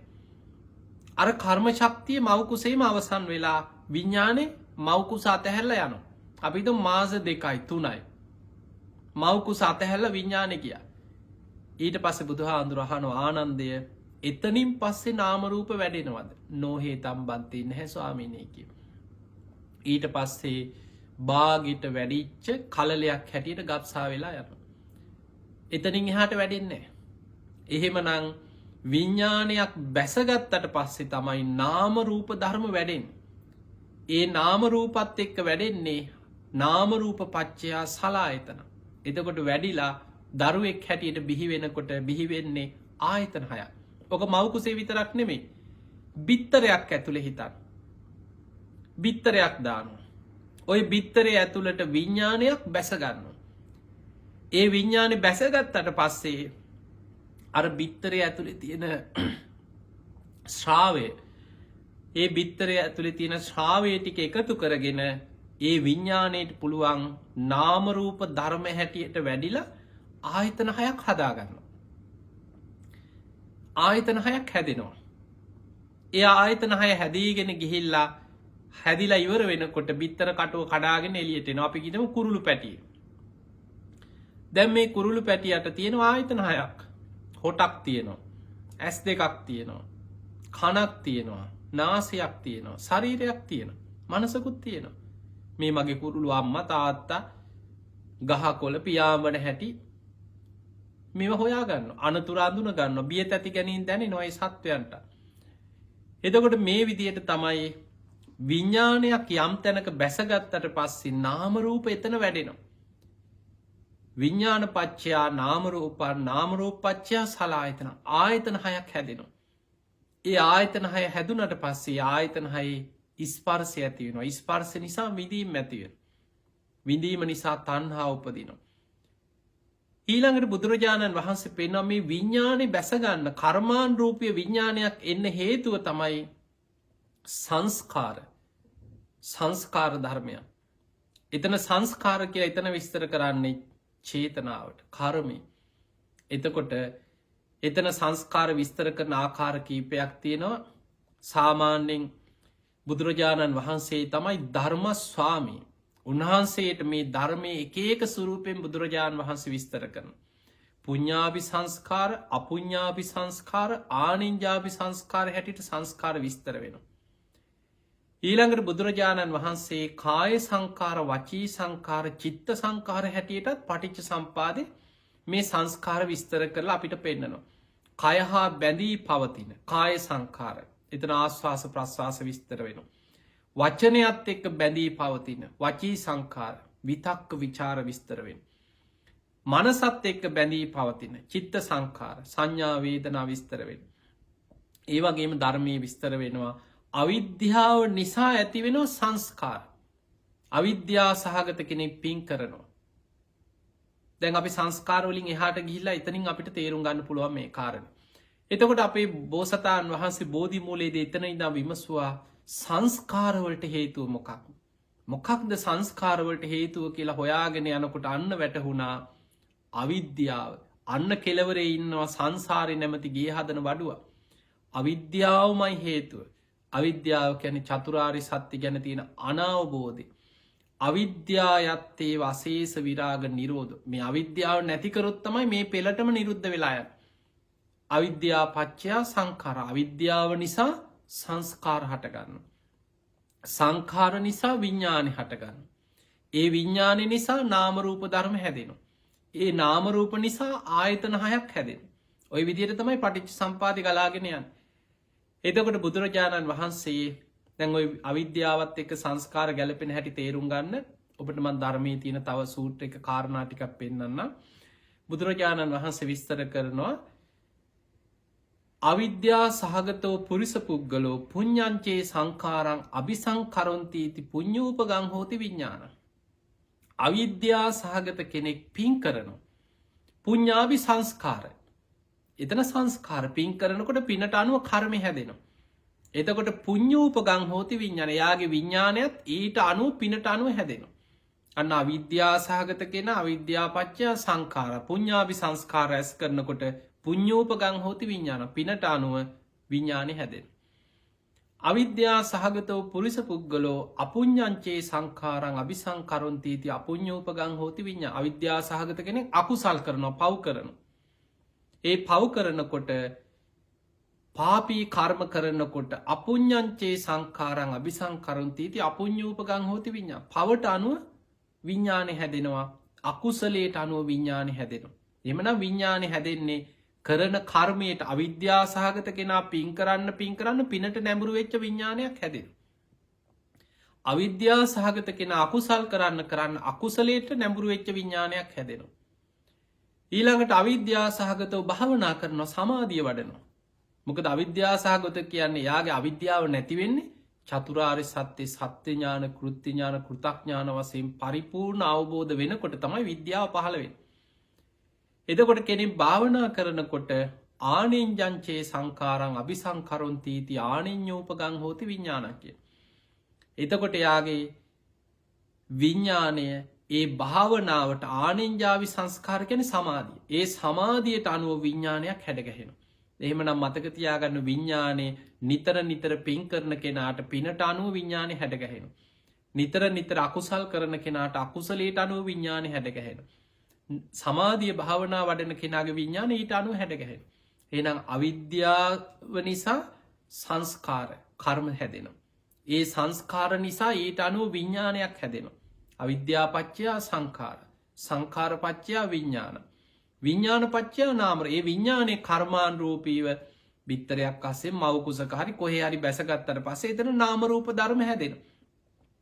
අර කර්ම ශක්තිය මව් කුසේම අවසන් වෙලා විඥානේ මව් කුස අතහැරලා යනවා. අපි හිතමු මාස 2යි 3යි මව් කුස අතහැරලා විඥානේ ගියා. ඊට පස්සේ බුදුහාමුදුර අහනවා ආනන්දය එතනින් පස්සේ නාම රූප වැඩෙනවද? නොහේ තම්බන්ති නැහැ ස්වාමීනි කිය. ඊට පස්සේ බාගිට වැඩිච්ච කලලයක් හැටියට ගබ්සා වෙලා යනවා. එතනින් එහාට වැඩෙන්නේ නැහැ. එහෙමනම් විඥානයක් බැසගත්තට පස්සේ තමයි නාම රූප ධර්ම වැඩෙන්නේ. ඒ නාම රූපත් එක්ක වැඩෙන්නේ නාම රූප පච්චයා සලආයතන. එතකොට වැඩිලා දරුවෙක් හැටියට බිහි වෙනකොට බිහි වෙන්නේ ආයතන 6ක්. ඔක මව් කුසේ විතරක් නෙමෙයි. බිත්තරයක් ඇතුලේ හිතන්න. බිත්තරයක් දානවා. ওই බිත්තරේ ඇතුළට විඥානයක් බැස ගන්නවා. ඒ විඥානේ බැසගත්තට පස්සේ අර බිත්තරේ ඇතුලේ තියෙන ශ්‍රාවය ඒ බිත්තරේ ඇතුලේ තියෙන ශ්‍රාවය ටික එකතු කරගෙන ඒ විඥාණයට පුළුවන් නාම රූප ධර්ම හැටියට වැඩිලා ආයතන 6ක් හදා ගන්නවා. ආයතන 6ක් හැදෙනවා. ඒ ආයතන 6 හැදීගෙන ගිහිල්ලා හැදිලා ඉවර වෙනකොට බිත්තර කටුව කඩාගෙන එළියට එනවා. අපි කියමු කුරුළු පැටිය. දැන් මේ කුරුළු පැටියට තියෙන ආයතන 6ක්. හොටක් තියෙනවා. ඇස් දෙකක් තියෙනවා. කනක් තියෙනවා. නාසයක් තියෙනවා. ශරීරයක් තියෙනවා. මනසකුත් තියෙනවා. මේ මගේ කුරුළු අම්මා තාත්තා ගහකොළ පියාඹන හැටි මේවා හොයා ගන්නවා. අනතුරු අඳුන ගන්නවා. බිය තැති ගැනීම දැනෙනවා ඒ සත්වයන්ට. එතකොට මේ විදියට තමයි විඥානයක් යම් තැනක බැසගත්තට පස්සේ නාම රූප එතන වැඩෙනවා. විඥාන පච්චයා නාම රූප නාම රූප පච්චයා සලආයතන ආයතන 6ක් හැදෙනවා. ඒ ආයතන 6 හැදුනට පස්සේ ආයතන 6 ස්පර්ශය ඇති වෙනවා. ස්පර්ශ නිසා විඳීම ඇති වෙනවා. විඳීම නිසා තණ්හා උපදිනවා. ඊළඟට බුදුරජාණන් වහන්සේ පෙන්වනවා මේ විඥානේ බැස ගන්න කර්මාන් රූපීය විඥානයක් එන්න හේතුව තමයි සංස්කාර ධර්මය. එතන සංස්කාර කියලා එතන විස්තර කරන්නේ චේතනාවට කර්මය. එතකොට එතන සංස්කාර විස්තර කරන ආකාර කීපයක් තියෙනවා. සාමාන්‍යයෙන් බුදුරජාණන් වහන්සේ තමයි ධර්ම ස්වාමී. උන්වහන්සේට මේ ධර්මය එක ස්වරූපයෙන් බුදුරජාණන් වහන්සේ විස්තර කරන. පුඤ්ඤාභි සංස්කාර, අපුඤ්ඤාභි සංස්කාර, ආනිඤ්ඤාභි සංස්කාර හැටියට සංස්කාර විස්තර වෙනවා. ඊළඟට බුදුරජාණන් වහන්සේ කාය සංකාර, වචී සංකාර, චිත්ත සංකාර හැටියටත් පටිච්ච සම්පාදේ මේ සංස්කාර විස්තර කරලා අපිට පෙන්නනවා. කය හා බැඳී පවතින කාය සංකාර. එතන ආස්වාස ප්‍රස්වාස විස්තර වෙනවා. වචනයත් එක්ක බැඳී පවතින වචී සංකාර, විතක්ක විචාර විස්තර වෙනවා. මනසත් එක්ක බැඳී පවතින චිත්ත සංකාර, සංඥා වේදනා විස්තර වෙනවා. ඒ වගේම ධර්මයේ විස්තර වෙනවා. අවිද්‍යාව නිසා ඇතිවෙනවා සංස්කාර. අවිද්‍යාව සහගත කෙනෙක් පින් කරනවා. දැන් අපි සංස්කාර වලින් එහාට ගිහිල්ලා එතනින් අපිට තේරුම් ගන්න පුළුවන් මේ කාරණේ. එතකොට අපේ බෝසතාණන් වහන්සේ බෝධි මූලයේදී එතන ඉඳන් විමසුවා සංස්කාර වලට හේතුව මොකක්ද? මොකක්ද සංස්කාර වලට හේතුව කියලා හොයාගෙන යනකොට අන්න වැටහුණා අවිද්‍යාව. අන්න කෙලවරේ ඉන්නවා සංසාරේ නැමැති ගේ හදන වඩුව. අවිද්‍යාවමයි හේතුව. අවිද්‍යාව කියන්නේ චතුරාර්ය සත්‍ය ගැන තියෙන අනවබෝධය. අවිද්‍යායත්තේ වශේෂ විරාග නිරෝධ. මේ අවිද්‍යාව නැති කරොත් තමයි මේ පෙළටම නිරුද්ධ වෙලා යන්නේ. අවිද්‍යාව පත්‍ය සංඛාර. අවිද්‍යාව නිසා සංස්කාර හටගන්න. සංඛාර නිසා විඥානය හටගන්න. ඒ විඥානය නිසා නාම රූප ධර්ම හැදෙනවා. ඒ නාම රූප නිසා ආයතන හයක් හැදෙනවා. ওই විදිහට තමයි පටිච්ච සම්පදාය ගලාගෙන යන්නේ. එතකොට බුදුරජාණන් වහන්සේ දැන් ওই අවිද්‍යාවත් එක්ක සංස්කාර ගැලපෙන හැටි තේරුම් ගන්න ඔබට මම ධර්මයේ තියෙන තව සූත්‍රයක කාරණා ටිකක් පෙන්නන්නම්. බුදුරජාණන් වහන්සේ විස්තර කරනවා අවිද්‍යා සහගතෝ පුරිස පුද්ගලෝ පුඤ්ඤංචේ සංඛාරං අபிසංකරොන්ති इति පුඤ්ඤූපගං හෝති විඥානං. අවිද්‍යා සහගත කෙනෙක් පින් කරනවා. පුඤ්ඤාභි සංස්කාර. එතන සංස්කාර පින් කරනකොට පිනට අනුව කර්ම හැදෙනවා. එතකොට පුඤ්ඤූපගං හෝති විඥාන. යාගේ විඥානයත් ඊට අනුව පිනට අනුව හැදෙනවා. අන්න අවිද්‍යා සහගත කෙනා අවිද්‍යා පත්‍ය සංඛාර පුඤ්ඤාභි සංස්කාර ඇස් කරනකොට පුඤ්ඤූපගං හෝති විඥාන. පිනට අනුව විඥානෙ හැදෙනවා. අවිද්‍යා සහගතෝ පුරිස පුද්ගලෝ අපුඤ්ඤංචේ සංඛාරං අபிසංකරොන්ති इति අපුඤ්ඤූපගං හෝති විඥාන. අවිද්‍යා සහගත කෙනෙක් අකුසල් කරනවා, පව් කරනවා. ඒ පව් කරනකොට පාපී කර්ම කරනකොට අපුඤ්ඤංචේ සංඛාරං අபிසංකරොන්ති इति අපුඤ්ඤූපගං හෝති විඥාන. පවට අනුව විඥානෙ හැදෙනවා, අකුසලයට අනුව විඥානෙ හැදෙනවා. එහෙමනම් විඥානෙ හැදෙන්නේ කරන කර්මයට. අවිද්‍යා සහගත කෙනා පින් කරන්න පිනට නැඹුරු වෙච්ච විඥානයක් හැදෙනවා. අවිද්‍යා සහගත කෙනා අකුසල් කරන්න අකුසලයට නැඹුරු වෙච්ච විඥානයක් හැදෙනවා. ඊළඟට අවිද්‍යා සහගතව භාවනා කරනවා, සමාධිය වඩනවා. මොකද අවිද්‍යා සහගත කියන්නේ යාගේ අවිද්‍යාව නැති වෙන්නේ චතුරාර්ය සත්‍ය සත්‍ය ඥාන, කෘත්‍ය ඥාන, කෘතඥාන වශයෙන් පරිපූර්ණ අවබෝධ වෙනකොට තමයි විද්‍යාව පහළ වෙන්නේ. එතකොට කෙනෙක් භාවනා කරනකොට ආනිඤ්ඤංචේ සංඛාරං අபிසංකරොන්ති इति ආනිඤ්ඤෝපගං හෝති විඥානං කිය. එතකොට යාගේ විඥාණය ඒ භාවනාවට ආනිඤ්ඤාවි සංස්කාර කියන්නේ සමාධිය. ඒ සමාධියට අනුව විඥානයක් හැඩගැහෙනවා. එහෙමනම් මතක තියාගන්න විඥානේ නිතර නිතර පින් කරන කෙනාට පිනට අනුව විඥානේ හැඩගැහෙනවා. නිතර අකුසල් කරන කෙනාට අකුසලයට අනුව විඥානේ හැඩගැහෙනවා. සමාධිය භාවනා වඩන කෙනාගේ විඥානේ ඊට අනුව හැඩගැහෙනවා. එහෙනම් අවිද්‍යාව නිසා සංස්කාර කර්ම හැදෙනවා. ඒ සංස්කාර නිසා ඊට අනුව විඥානයක් හැදෙනවා. අවිද්‍යා පත්‍ය සංඛාර, සංඛාර පත්‍ය විඥාන, විඥාන පත්‍ය නාම. ඒ විඥානේ කර්මානුරූපීව බිත්තරයක් අස්සේ මව කුසක හරි කොහේ හරි බැසගත්තට පස්සේ එතන නාම රූප ධර්ම හැදෙනවා.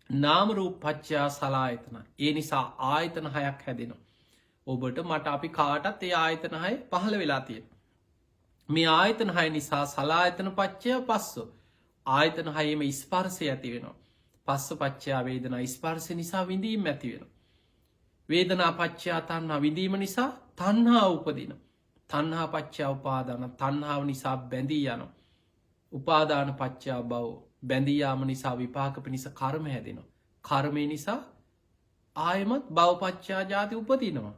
නාම රූප පත්‍ය සලආයතන. ඒ නිසා ආයතන හයක් හැදෙනවා. ඔබට මට අපි කාටත් ඒ ආයතන හය පහළ වෙලා තියෙනවා. මේ ආයතන හය නිසා සලආයතන පත්‍ය පස්සෝ. ආයතන හයේම ස්පර්ශය ඇති වෙනවා. පස්ස පත්‍ය වේදනා. ස්පර්ශ නිසා විඳීම ඇති වෙනවා. වේදනා පත්‍ය තණ්හා. විඳීම නිසා තණ්හා උපදිනවා. තණ්හා පත්‍ය උපාදාන. තණ්හාව නිසා බැඳී යනවා. උපාදාන පත්‍ය භව. බැඳී යාම නිසා විපාක පිණිස කර්ම හැදෙනවා. කර්මය නිසා ආයමත් භව පත්‍ය ජාති උපදිනවා.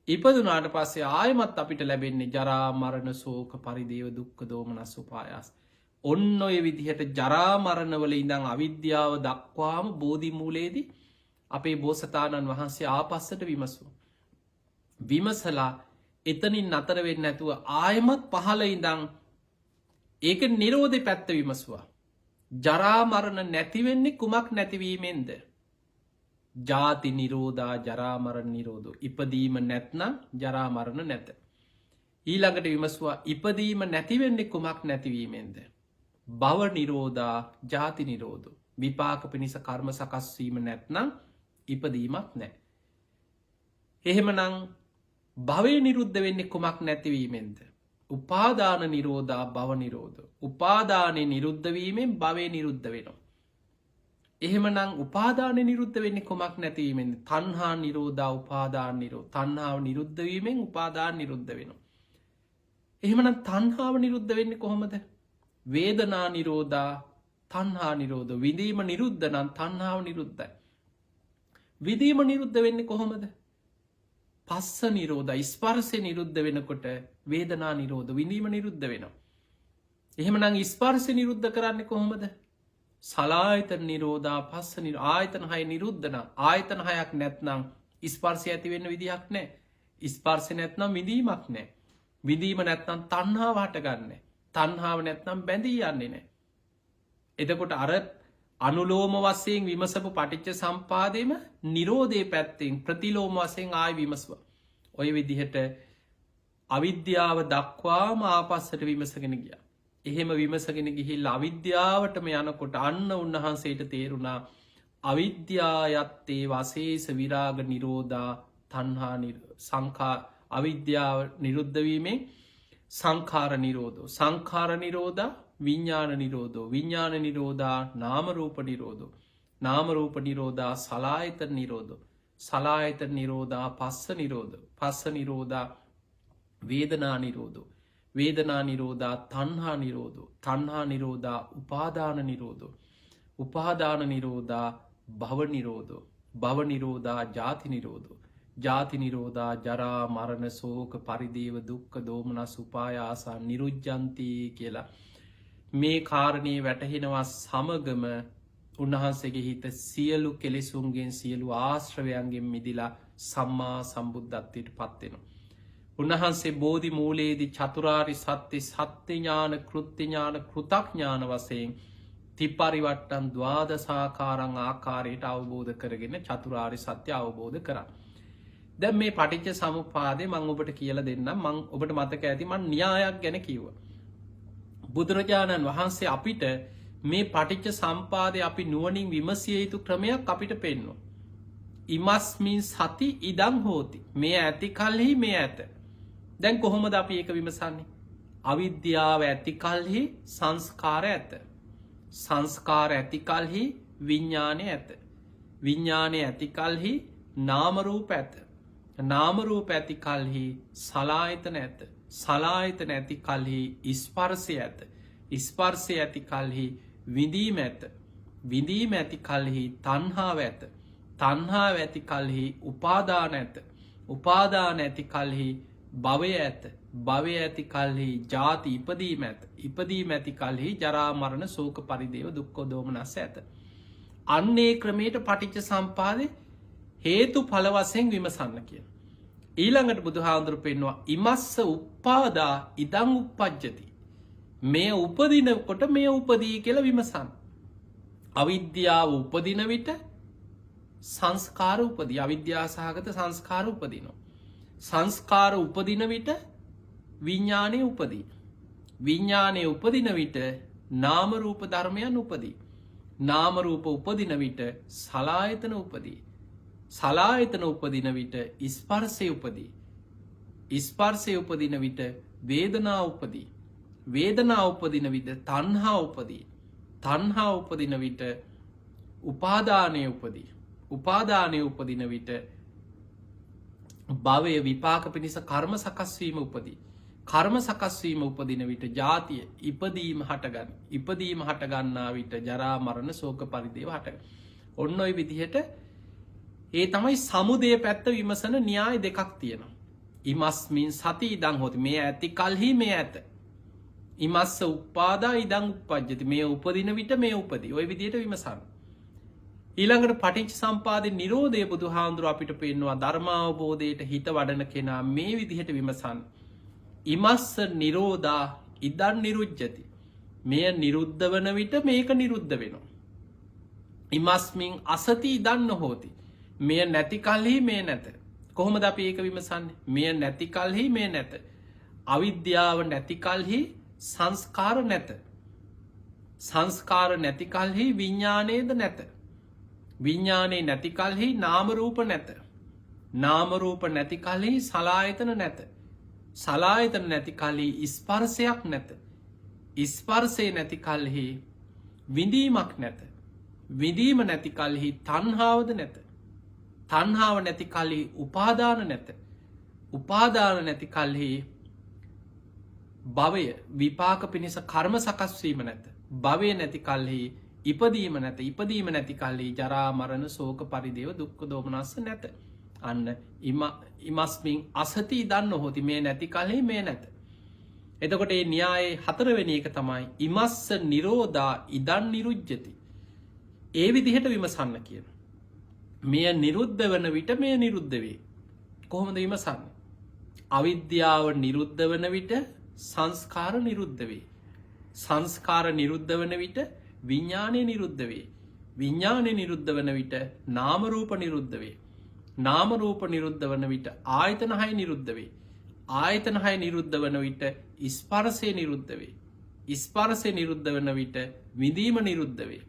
ඉපදුනාට පස්සේ ආයමත් අපිට ලැබෙන්නේ ජරා මරණ ශෝක පරිදේව දුක්ඛ දෝමනස් උපායාස. ඔන්න ඔය විදිහට ජරා මරණවල ඉඳන් අවිද්‍යාව දක්වාම බෝධි මූලයේදී අපේ බෝසතාණන් වහන්සේ ආපස්සට විමසු. විමසලා එතනින් නතර වෙන්නේ නැතුව ආයමත් පහළ ඉඳන් ඒක නිරෝධය පැත්ත විමසුවා. ජරා මරණ නැතිවෙන්නේ කුමක් නැතිවීමෙන්ද? ජාති නිරෝධා ජරා මරණ නිරෝධෝ. ඉපදීම නැත්නම් ජරා මරණ නැත. ඊළඟට විමසුවා ඉපදීම නැතිවෙන්නේ කුමක් නැතිවීමෙන්ද? භව නිරෝධා ජාති නිරෝධෝ. විපාක පිණිස කර්ම සකස්වීම නැත්නම් ඉපදීමක් නෑ. එහෙමනම් භවය නිරුද්ධ වෙන්නේ කුමක් නැතිවීමෙන්ද? උපාදාන නිරෝධා භව නිරෝධෝ. උපාදානය නිරුද්ධවීමෙන් භවය නිරුද්ධ වෙනවා. එහෙමනම් උපාදාන නිරුද්ධ වෙන්නේ කුමක් නැතිවීමෙන්? තණ්හා නිරෝධා උපාදාන නිරෝධ. තණ්හාව නිරුද්ධවීමෙන් උපාදාන නිරුද්ධ වෙනවා. එහෙමනම් තණ්හාව නිරුද්ධ වෙන්නේ කොහොමද? වේදනා නිරෝධා තණ්හා නිරෝධ. විඳීම නිරුද්ධ නම් තණ්හාව නිරුද්ධයි. විඳීම නිරුද්ධ වෙන්නේ කොහොමද? පස්ස නිරෝධ. ස්පර්ශය නිරුද්ධ වෙනකොට වේදනා නිරෝධ. විඳීම නිරුද්ධ වෙනවා. එහෙමනම් ස්පර්ශය නිරුද්ධ කරන්නේ කොහොමද? සලායතන නිරෝධා පස්ස ආයතන 6 නිරුද්ධ නම් ආයතන 6ක් නැත්නම් ස්පර්ශය ඇති වෙන්න විදිහක් නැහැ. ස්පර්ශය නැත්නම් විඳීමක් නැහැ. විඳීම නැත්නම් තණ්හාව හටගන්නේ. තණ්හාව නැත්නම් බැඳී යන්නේ නැහැ. එතකොට අර අනුලෝම වශයෙන් විමසපු පටිච්ච සම්පාදයේම නිරෝධයේ පැත්තෙන් ප්‍රතිලෝම වශයෙන් ආයි විමසුවා. ඔය විදිහට අවිද්‍යාව දක්වාම ආපස්සට විමසගෙන ගියා. එහෙම විමසගෙන ගිහිල්ලා අවිද්‍යාවටම යනකොට අන්න උන්වහන්සේට තේරුණා අවිද්‍යායත්තේ වශේෂ විරාග නිරෝධා තණ්හා සංඛා අවිද්‍යාව නිරුද්ධ වීමෙන් සංඛාර නිරෝධෝ. සංඛාර නිරෝධා විඤ්ඤාණ නිරෝධෝ. විඤ්ඤාණ නිරෝධා නාම රූප නිරෝධෝ. නාම රූප නිරෝධා සලආයතන නිරෝධෝ. සලආයතන නිරෝධා පස්ස නිරෝධෝ. පස්ස නිරෝධා වේදනා නිරෝධෝ. වේදනා නිරෝධා තණ්හා නිරෝධෝ. තණ්හා නිරෝධා උපාදාන නිරෝධෝ. උපාදාන නිරෝධා භව නිරෝධෝ. භව නිරෝධා ජාති නිරෝධෝ. ජාති නිරෝධා ජරා මරණ ශෝක පරිදේව දුක්ඛ දෝමනස් උපායාසා නිරුද්ධಂತಿ කියලා මේ කාරණේ වැටහෙනවා. සමගම උන්වහන්සේගේ හිත සියලු කෙලෙසුන්ගෙන් සියලු ආශ්‍රවයන්ගෙන් මිදිලා සම්මා සම්බුද්ධත්වයට පත් වෙනවා. උන්වහන්සේ බෝධි මූලයේදී චතුරාර්ය සත්‍ය සත්‍ය ඥාන කෘත්‍ය ඥාන කෘතඥාන වශයෙන් ත්‍රිපරිවට්ටම් ද්වාදසාකාරං ආකාරයට අවබෝධ කරගෙන චතුරාර්ය සත්‍ය අවබෝධ කරා. දැන් මේ පටිච්ච සමුප්පාදේ මම ඔබට කියලා දෙන්නම්. මම ඔබට මතක ඇති මම න්‍යායක් ගැන කිව්වා. බුදුරජාණන් වහන්සේ අපිට මේ පටිච්ච සම්පාදේ අපි නුවණින් විමසිය යුතු ක්‍රමයක් අපිට පෙන්වනවා. ඉමස්මින් සති ඉදං හෝති. මේ ඇති කල්හි මේ ඇත. දැන් කොහොමද අපි ඒක විමසන්නේ? අවිද්‍යාව ඇති කල්හි සංස්කාර ඇත. සංස්කාර ඇති කල්හි විඥානය ඇත. විඥානය ඇති කල්හි නාම රූප ඇත. නාම රූප ඇති කල්හි සලආයතන ඇත. සලආයතන ඇති කල්හි ස්පර්ශය ඇත. ස්පර්ශය ඇති කල්හි විඳීම ඇත. විඳීම ඇති කල්හි තණ්හාව ඇත. තණ්හාව ඇති කල්හි උපාදාන ඇත. උපාදාන ඇති කල්හි භවය ඇත. භවය ඇති කල්හි ජාති ඉපදීම ඇත. ඉපදීම ඇති කල්හි ජරා මරණ ශෝක පරිදේව දුක්ඛ දෝමනස් ඇත. අන්නේ ක්‍රමයට පටිච්ච සම්පාදේ හේතු ඵල වශයෙන් විමසන්න කියන. ඊළඟට බුදුහාඳුරු පෙන්නවා ඉමස්ස උප්පාදා ඉදං උප්පජ්ජති. මේ උපදිනකොට මේ උපදී කියලා විමසන්න. අවිද්‍යාව උපදින විට සංස්කාර උපදී. අවිද්‍යා සහගත සංස්කාර උපදිනවා. සංස්කාර උපදින විට විඥානය උපදී. විඥානය උපදින විට නාම රූප ධර්මයන් උපදී. නාම රූප උපදින විට සලආයතන උපදී. සලආයතන උපදින විට ස්පර්ශය උපදී. ස්පර්ශය උපදින විට වේදනා උපදී. වේදනා උපදින විට තණ්හා උපදී. තණ්හා උපදින විට උපාදානය උපදී. උපාදානය උපදින විට භවය විපාක පිණිස කර්ම සකස්වීම උපදී. කර්ම සකස්වීම උපදින විට ජාතිය ඉපදීම හටගන්න. ඉපදීම හටගන්නා විට ජරා මරණ ශෝක පරිදේව හටගන්න. ඔන්න ඔය විදිහට ඒ තමයි සමුදය පැත්ත විමසන න්‍යාය දෙකක් තියෙනවා. ඉමස්මින් සති ඉදං හොති. මේ ඇති කල්හි මේ ඇත. ඉමස්ස උපාදා ඉදං උප්පජ්ජති. මේ උපදින විට මේ උපදී. ඔය විදිහට විමසන්න. ඊළඟට පටිච්ච සම්පාද නිරෝධය බුදු හාමුදුරුව අපිට පෙන්වා ධර්මාවබෝධයට හිත වඩන කෙනා මේ විදිහට විමසන්. ඉමස්ස නිරෝධා ඉදන් නිරුද්ධති. මෙය නිරුද්ධ වන විට මේක නිරුද්ධ වෙනවා. ඉමස්මින් අසති ඉදන්න හෝති. මෙය නැති කල්හි මේ නැත. කොහොමද අපි ඒක විමසන්නේ? මෙය නැති කල්හි මේ නැත. අවිද්‍යාව නැති කල්හි සංස්කාර නැත. සංස්කාර නැති කල්හි විඤ්ඥානයද නැත. විඤ්ඥානයේ නැති කල්හි නාමරූප නැත. නාමරූප නැති කල්හි සලායතන නැත. සලායතන නැති කල්හි ස්පර්සයක් නැත. ස්පර්සය නැති කල්හි විඳීමක් නැත. විඳීම නැති කල්හි තන්හාවද නැත. තන්හාව නැති කල්හි උපාදාන නැත. උපාදාන නැති කල්හි භවය විපාක පිණිස කර්ම සකස්වීම නැත. භවය නැති කල්හි ඉපදීම නැත. ඉපදීම නැති කල්හි ජරා මරණ සෝක පරිදේව දුක්ඛ දෝමනස්ස නැත. අන්න ඉමස්මින් අසති දන්න හොති මේ නැති කල්හි මේ නැත. එතකොට ඒ න්‍යායේ හතරවෙනි එක තමයි ඉමස්ස නිරෝධා ඉදන් නිරුද්ධති. ඒ විදිහට විමසන්න කියන. මෙය නිරුද්ධ වන විට මෙය නිරුද්ධ වේ. කොහොමද විමසන්න? අවිද්‍යාව නිරුද්ධ වන විට සංස්කාර නිරුද්ධ වේ. සංස්කාර නිරුද්ධ වන විට විඤ්ඥානය නිරුද්ධ වේ. විඤ්ඥානය නිරුද්ධ වන විට නාමරූප නිරුද්ධ වේ. නාමරූප නිරුද්ධ වන විට ආයතනහය නිරුද්ධ වේ. ආයතනහය නිරුද්ධ වන විට ස්පර්සය නිරුද්ධ වේ. ස්පර්සය නිරුද්ධ වන විට විඳීම නිරුද්ධ වේ.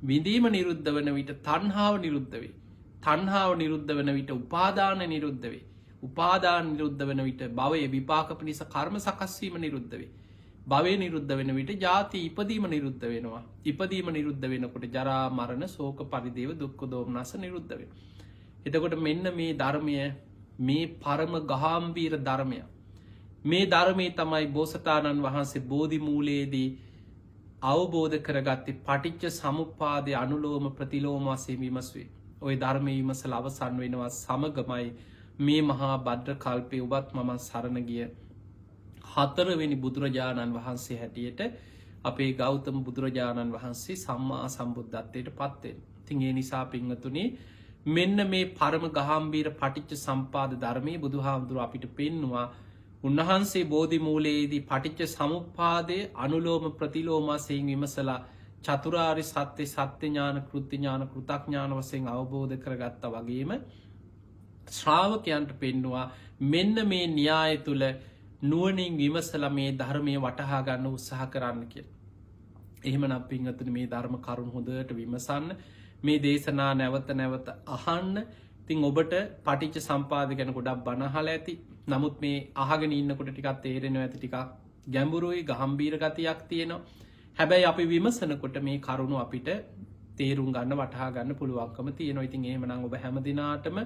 විඳීම නිරුද්ධ වන විට තන්හාාව නිරුද්ධ වේ. තන්හාාව නිරුද්ධ වන විට උපාදාන නිරුද්ධ වේ. උපාදාන නිරුද්ධ වන විට භවය විපාක පිණිස කර්ම සකස්වීම නිරුද්ධ වේ. භවය නිරුද්ධ වෙන විට ජාති ඉපදීම නිරුද්ධ වෙනවා. ඉපදීම නිරුද්ධ වෙනකොට ජරා මරණ සෝක පරිදේව දුක්ඛ දෝමනස නිරුද්ධ වෙන. එතකොට මෙන්න මේ ධර්මය මේ පරම ගාම්භීර ධර්මය. මේ ධර්මයේ තමයි බෝසතාණන් වහන්සේ බෝධි මූලයේදී අවබෝධ කරගත්තේ පටිච්ච සමුප්පාදය අනුලෝම ප්‍රතිලෝම වශයෙන් විමසුවේ. ওই ධර්මයේ විමසලා අවසන් වෙනවා සමගමයි මේ මහා භද්‍ර කල්පේ ඔබත් මම සරණ ගිය හතරවෙනි බුදුරජාණන් වහන්සේ හැටියට අපේ ගෞතම බුදුරජාණන් වහන්සේ සම්මා සම්බුද්ධත්වයට පත්වෙන්. තින් ඒ නිසා පිංහතුනේ මෙන්න මේ පරම ගහම්බීර පටිච්ච සම්පාද ධර්මය බුදු හාමුදුරුව අපිට පෙන්නවා. උන්වහන්සේ බෝධි මූලයේදී පටිච්ච සමුප්පාදය අනුලෝම ප්‍රතිලෝමසයෙන් විමසලා චතුරාරි සත්‍ය සත්‍ය ඥාන කෘති ඥාන කෘතඥාන වසයෙන් අවබෝධ කරගත්ත වගේම ශ්‍රාවකයන්ට පෙන්නවා මෙන්න මේ න්‍යාය තුළ නුවනින් විමසල මේ ධර්මය වටහා ගන්න උත්සාහ කරන්න කිය. එහෙම නම් පිංහතුන මේ ධර්ම කරුණු හොඳට විමසන්න මේ දේශනා නැවත නැවත අහන්න. තින් ඔබට පටිච්ච සම්පාද ගැන ගොඩක් බනහල ඇති. නමුත් මේ අහගෙන ඉන්නකොට ටිකක් තේරෙන ඇති ටිකක් ගැඹුරුයි ගහම්බීර ගතියක් තියෙනවා. හැබැයි අපි විමසනකොට මේ කරුණු අපිට තේරුම් ගන්න වටහා ගන්න පුළුවන්කම තියෙනවා. ඉතින් එහෙමනම් ඔබ හැම දිනාටම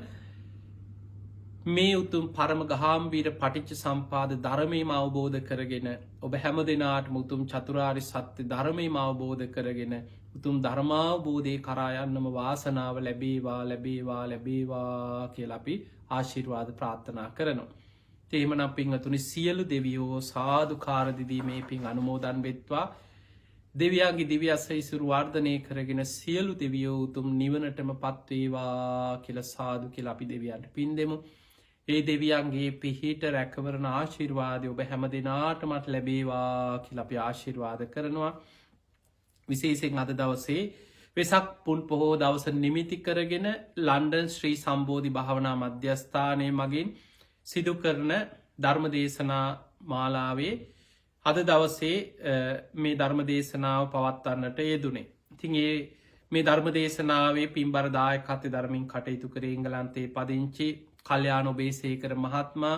මේ උතුම් පරම ගහම්බීර පටිච්ච සම්පාද ධර්මයම අවබෝධ කරගෙන ඔබ හැම දෙනාට උතුම් චතුරාරි සත්‍ය ධර්මයම අවබෝධ කරගෙන උතුම් ධර්මාවබෝධය කරායන්නම වාසනාව ලැබේවා ලැබේවා ලැබේවා කියලා අපි ආශිර්වාද ප්‍රාර්ථනා කරනවා. තේමනම් පිංහතුනි සියලු දෙවියෝ සාධකාරදිදී මේ පින් අනුමෝදන් වෙත්වා. දෙවියන්ගේ දිව්‍යස්ස ඉසුරු වර්ධනය කරගෙන සියලු දෙවියෝ උතුම් නිවනටම පත්වේවා කියල සාදු කියලා අපි දෙවියන්ට පින් දෙමු. ඒ දෙවියන්ගේ පිහිට රැකවරණ ආශිර්වාදය ඔබ හැම දෙනාටමත් ලැබේවා කියල අපි ආශිර්වාද කරනවා. විශේෂෙන් අද දවසේ වෙසක් පුන් පොහෝ දවස නිමිති කරගෙන ලන්ඩන් ශ්‍රී සම්බෝධි භාවනා මධ්‍යස්ථානය මගින් සිදු කරන ධර්ම දේශනා මාලාවේ අද දවසේ මේ ධර්ම දේශනාව පවත්වන්නට යෙදුනේ. ඉතින් මේ ධර්ම දේශනාවේ පින්බරදායක කත ධර්මින් කටයුතු කර එංගලන්තේ පදිංචි කල්්‍යාන ඔබේසේකර මහත්මා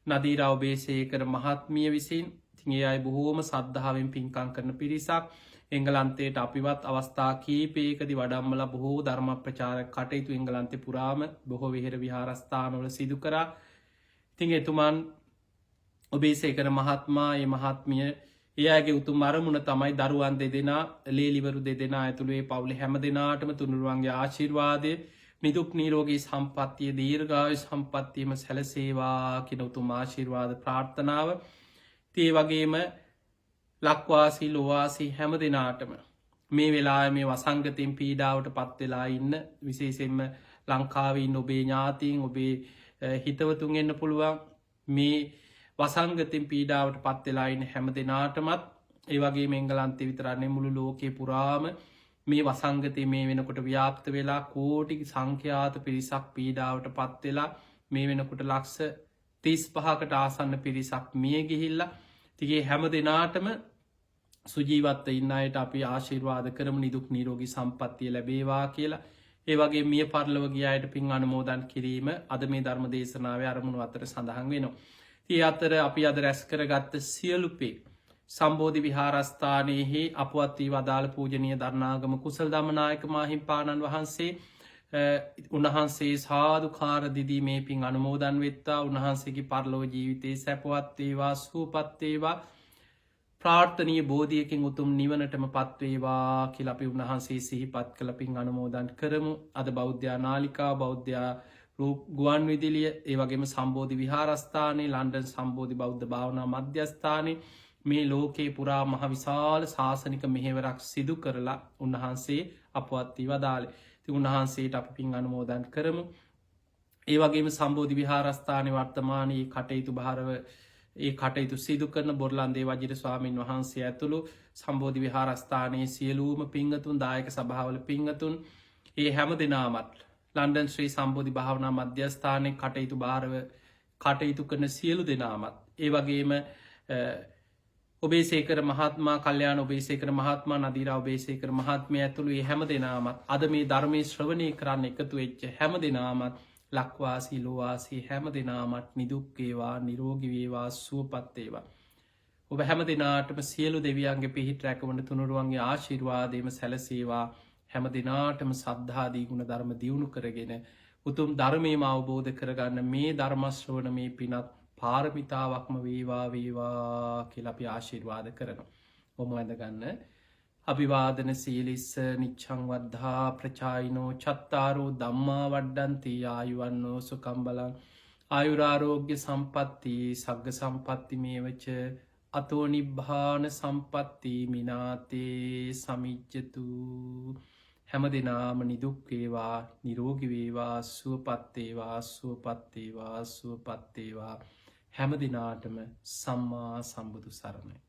නදීර ඔබේසේකර මහත්මිය විසින් තිගේ අයි බොහෝම සද්ධාවෙන් පින්කං කරන පිරිසක් එංගලන්තේට අපිවත් අවස්ථා කීපයකදි වඩම්මල බොහෝ ධර්ම ප්‍රචාර කටයුතු එංගලන්තෙ පුරාම බොහෝ විහෙර විහාරස්ථානවල සිදු කරා. ඉතිං එතුමන් ඔබේසේකර මහත්මා ඒ මහත්මිය ඒයාගේ උතුම් අරමුණ තමයි දරුවන් දෙදෙනා ලේලිවරු දෙදෙනා ඇතුළේ පවුල හැම දෙනාටම තුනුරුවන්ගේ ආශිර්වාදය නිදුක් නීරෝගේ සම්පත්තිය දීර්ගාය සම්පත්තියම සැලසේවා කෙන උතුම් ආශිර්වාද ප්‍රාර්ථනාව. තේ වගේම ලක්වාසී ලොවාසී හැම දෙනාටම මේ වෙලා මේ වසංගතයෙන් පීඩාවට පත්වෙලා ඉන්න විශේෂෙන්ම ලංකාවී ඔබේ ඥාතිීන් ඔබේ හිතවතුන් එන්න පුළුවන් මේ වසංගතින් පීඩාවට පත්වෙලායින්න හැම දෙනාටමත් ඒවගේ මෙංගලන්තය විතරන්නේ මුළු ලෝකයේ පුරාම මේ වසංගතය මේ වෙනකොට ව්‍යාප්ත වෙලා කෝටි සංඛ්‍යාත පිරිසක් පීඩාවට පත්වෙලා මේ වෙනකොට ලක්ෂ 35කට ආසන්න පිරිසක් මිය ගිහිල්ල තිගේ හැම දෙනාටම සුජීවත්ව ඉන්න අයට අපි ආශිර්වාද කරම නිදුක් නිරෝගි සම්පත්තිය ලැබේවා කියලා ඒවගේ මිය පරලව ගියායට පින් අනුමෝදන් කිරීම අද මේ ධර්ම දේශනාව අරමුණු අතර සඳහන් වෙනවා. ඒ අතර අපි අද රැස් කරගත්ත සියලුපේ සම්බෝධි විහාරස්ථානයෙහි අපවත්වී වදාළ පූජනය ධර්නාගම කුසල් දමනායක මාහිම්පාණන් වහන්සේ උන්වහන්සේ සාධකාරදිදී මේ පින් අනුමෝදන් වෙත්තා උන්වහන්සේගේ පරලෝ ජීවිතයේ සැපවත්තේවා සූපත්තේවා ප්‍රාර්ථනීය බෝධියකින් උතුම් නිවනටම පත්වේවා කියල අපි උන්වහන්සේ සිහිපත් කළ පින් අනුමෝදන් කරමු අද බෞද්ධා නාලිකා බෞද්ධයා ගුවන් විදිලිය ඒවගේම සම්බෝධි විහාරස්ථානය ලන්ඩන් සම්බෝධි බෞද්ධ භාවනා මධ්‍යස්ථානය මේ ලෝකයේ පුරා මහ විශාල ශාසනික මෙහෙවරක් සිදු කරලා උන්වහන්සේ අපවත්වී වදාලේ ති උන්වහන්සේට අප පින් අනුමෝදන් කරමු ඒවගේම සම්බෝධි විහාරස්ථානය වර්තමානයේ කටයුතු භාරව ඒ කටයුතු සිදු කරන බොරලන්දේ වජිර ස්වාමීන් වහන්සේ ඇතුළු සම්බෝධි විහාරස්ථානයේ සියලූම පිංහතුන් දායක සභාවල පිංහතුන් ඒ හැම දෙනාමත් ලන්ඩන් ශ්‍රී සම්බෝධි භාවනා මධ්‍යස්ථානය කටයුතු භාරව කටයුතු කරන සියලු දෙනාමත් ඒ වගේම ඔබේ සේකර මහත්මා කල්්‍යයාන ඔබේ සේකර මහත්මා නදීර ඔබේ සේකර මහත්මය ඇතුළු හැම දෙනාමත් අද මේ ධර්මය ශ්‍රවණය කරන්න එකතු වෙච්ච හැම දෙනාමත් ලක්වාසී ලෝවාසී හැම දෙනාමත් නිදුක්කේවා නිරෝගිවේවා සුවපත්තේවා. ඔබ හැම දෙනාටම සියලු දෙවියන්ගේ පිහිට රැකවන තුනුරුවන්ගේ ආශිර්වාදයම සැලසේවා හැම දෙනාටම සද්ධාදී ගුණ ධර්ම දියුණු කරගෙන උතුම් ධර්මයම අවබෝධ කරගන්න මේ ධර්මශ්‍රවන මේ පිනත් පාරමිතාවක්ම වේවා වේවා කියලපි ආශිර්වාද කරනවා. ඔම ඇඳගන්න අභිවාදන සීලිස්ස නිච්චං වද්ධා ප්‍රචායිනෝ චත්තාරෝ දම්මා වඩ්ඩන්ති ආයුවන්නෝ සුකම්බලං ආයුරාරෝග්‍ය සම්පත්ති සග්ග සම්පත්ති මේවච අතෝ නිබ්භාන සම්පත්ති මිනාතේ සමිච්චතු හැම දෙනාම නිදුක්වේවා නිරෝගිවේවා සුවපත්තේවා සුවපත්තේවා සුවපත්තේවා හැම දෙනාටම සම්මා සම්බුදු සරණයි.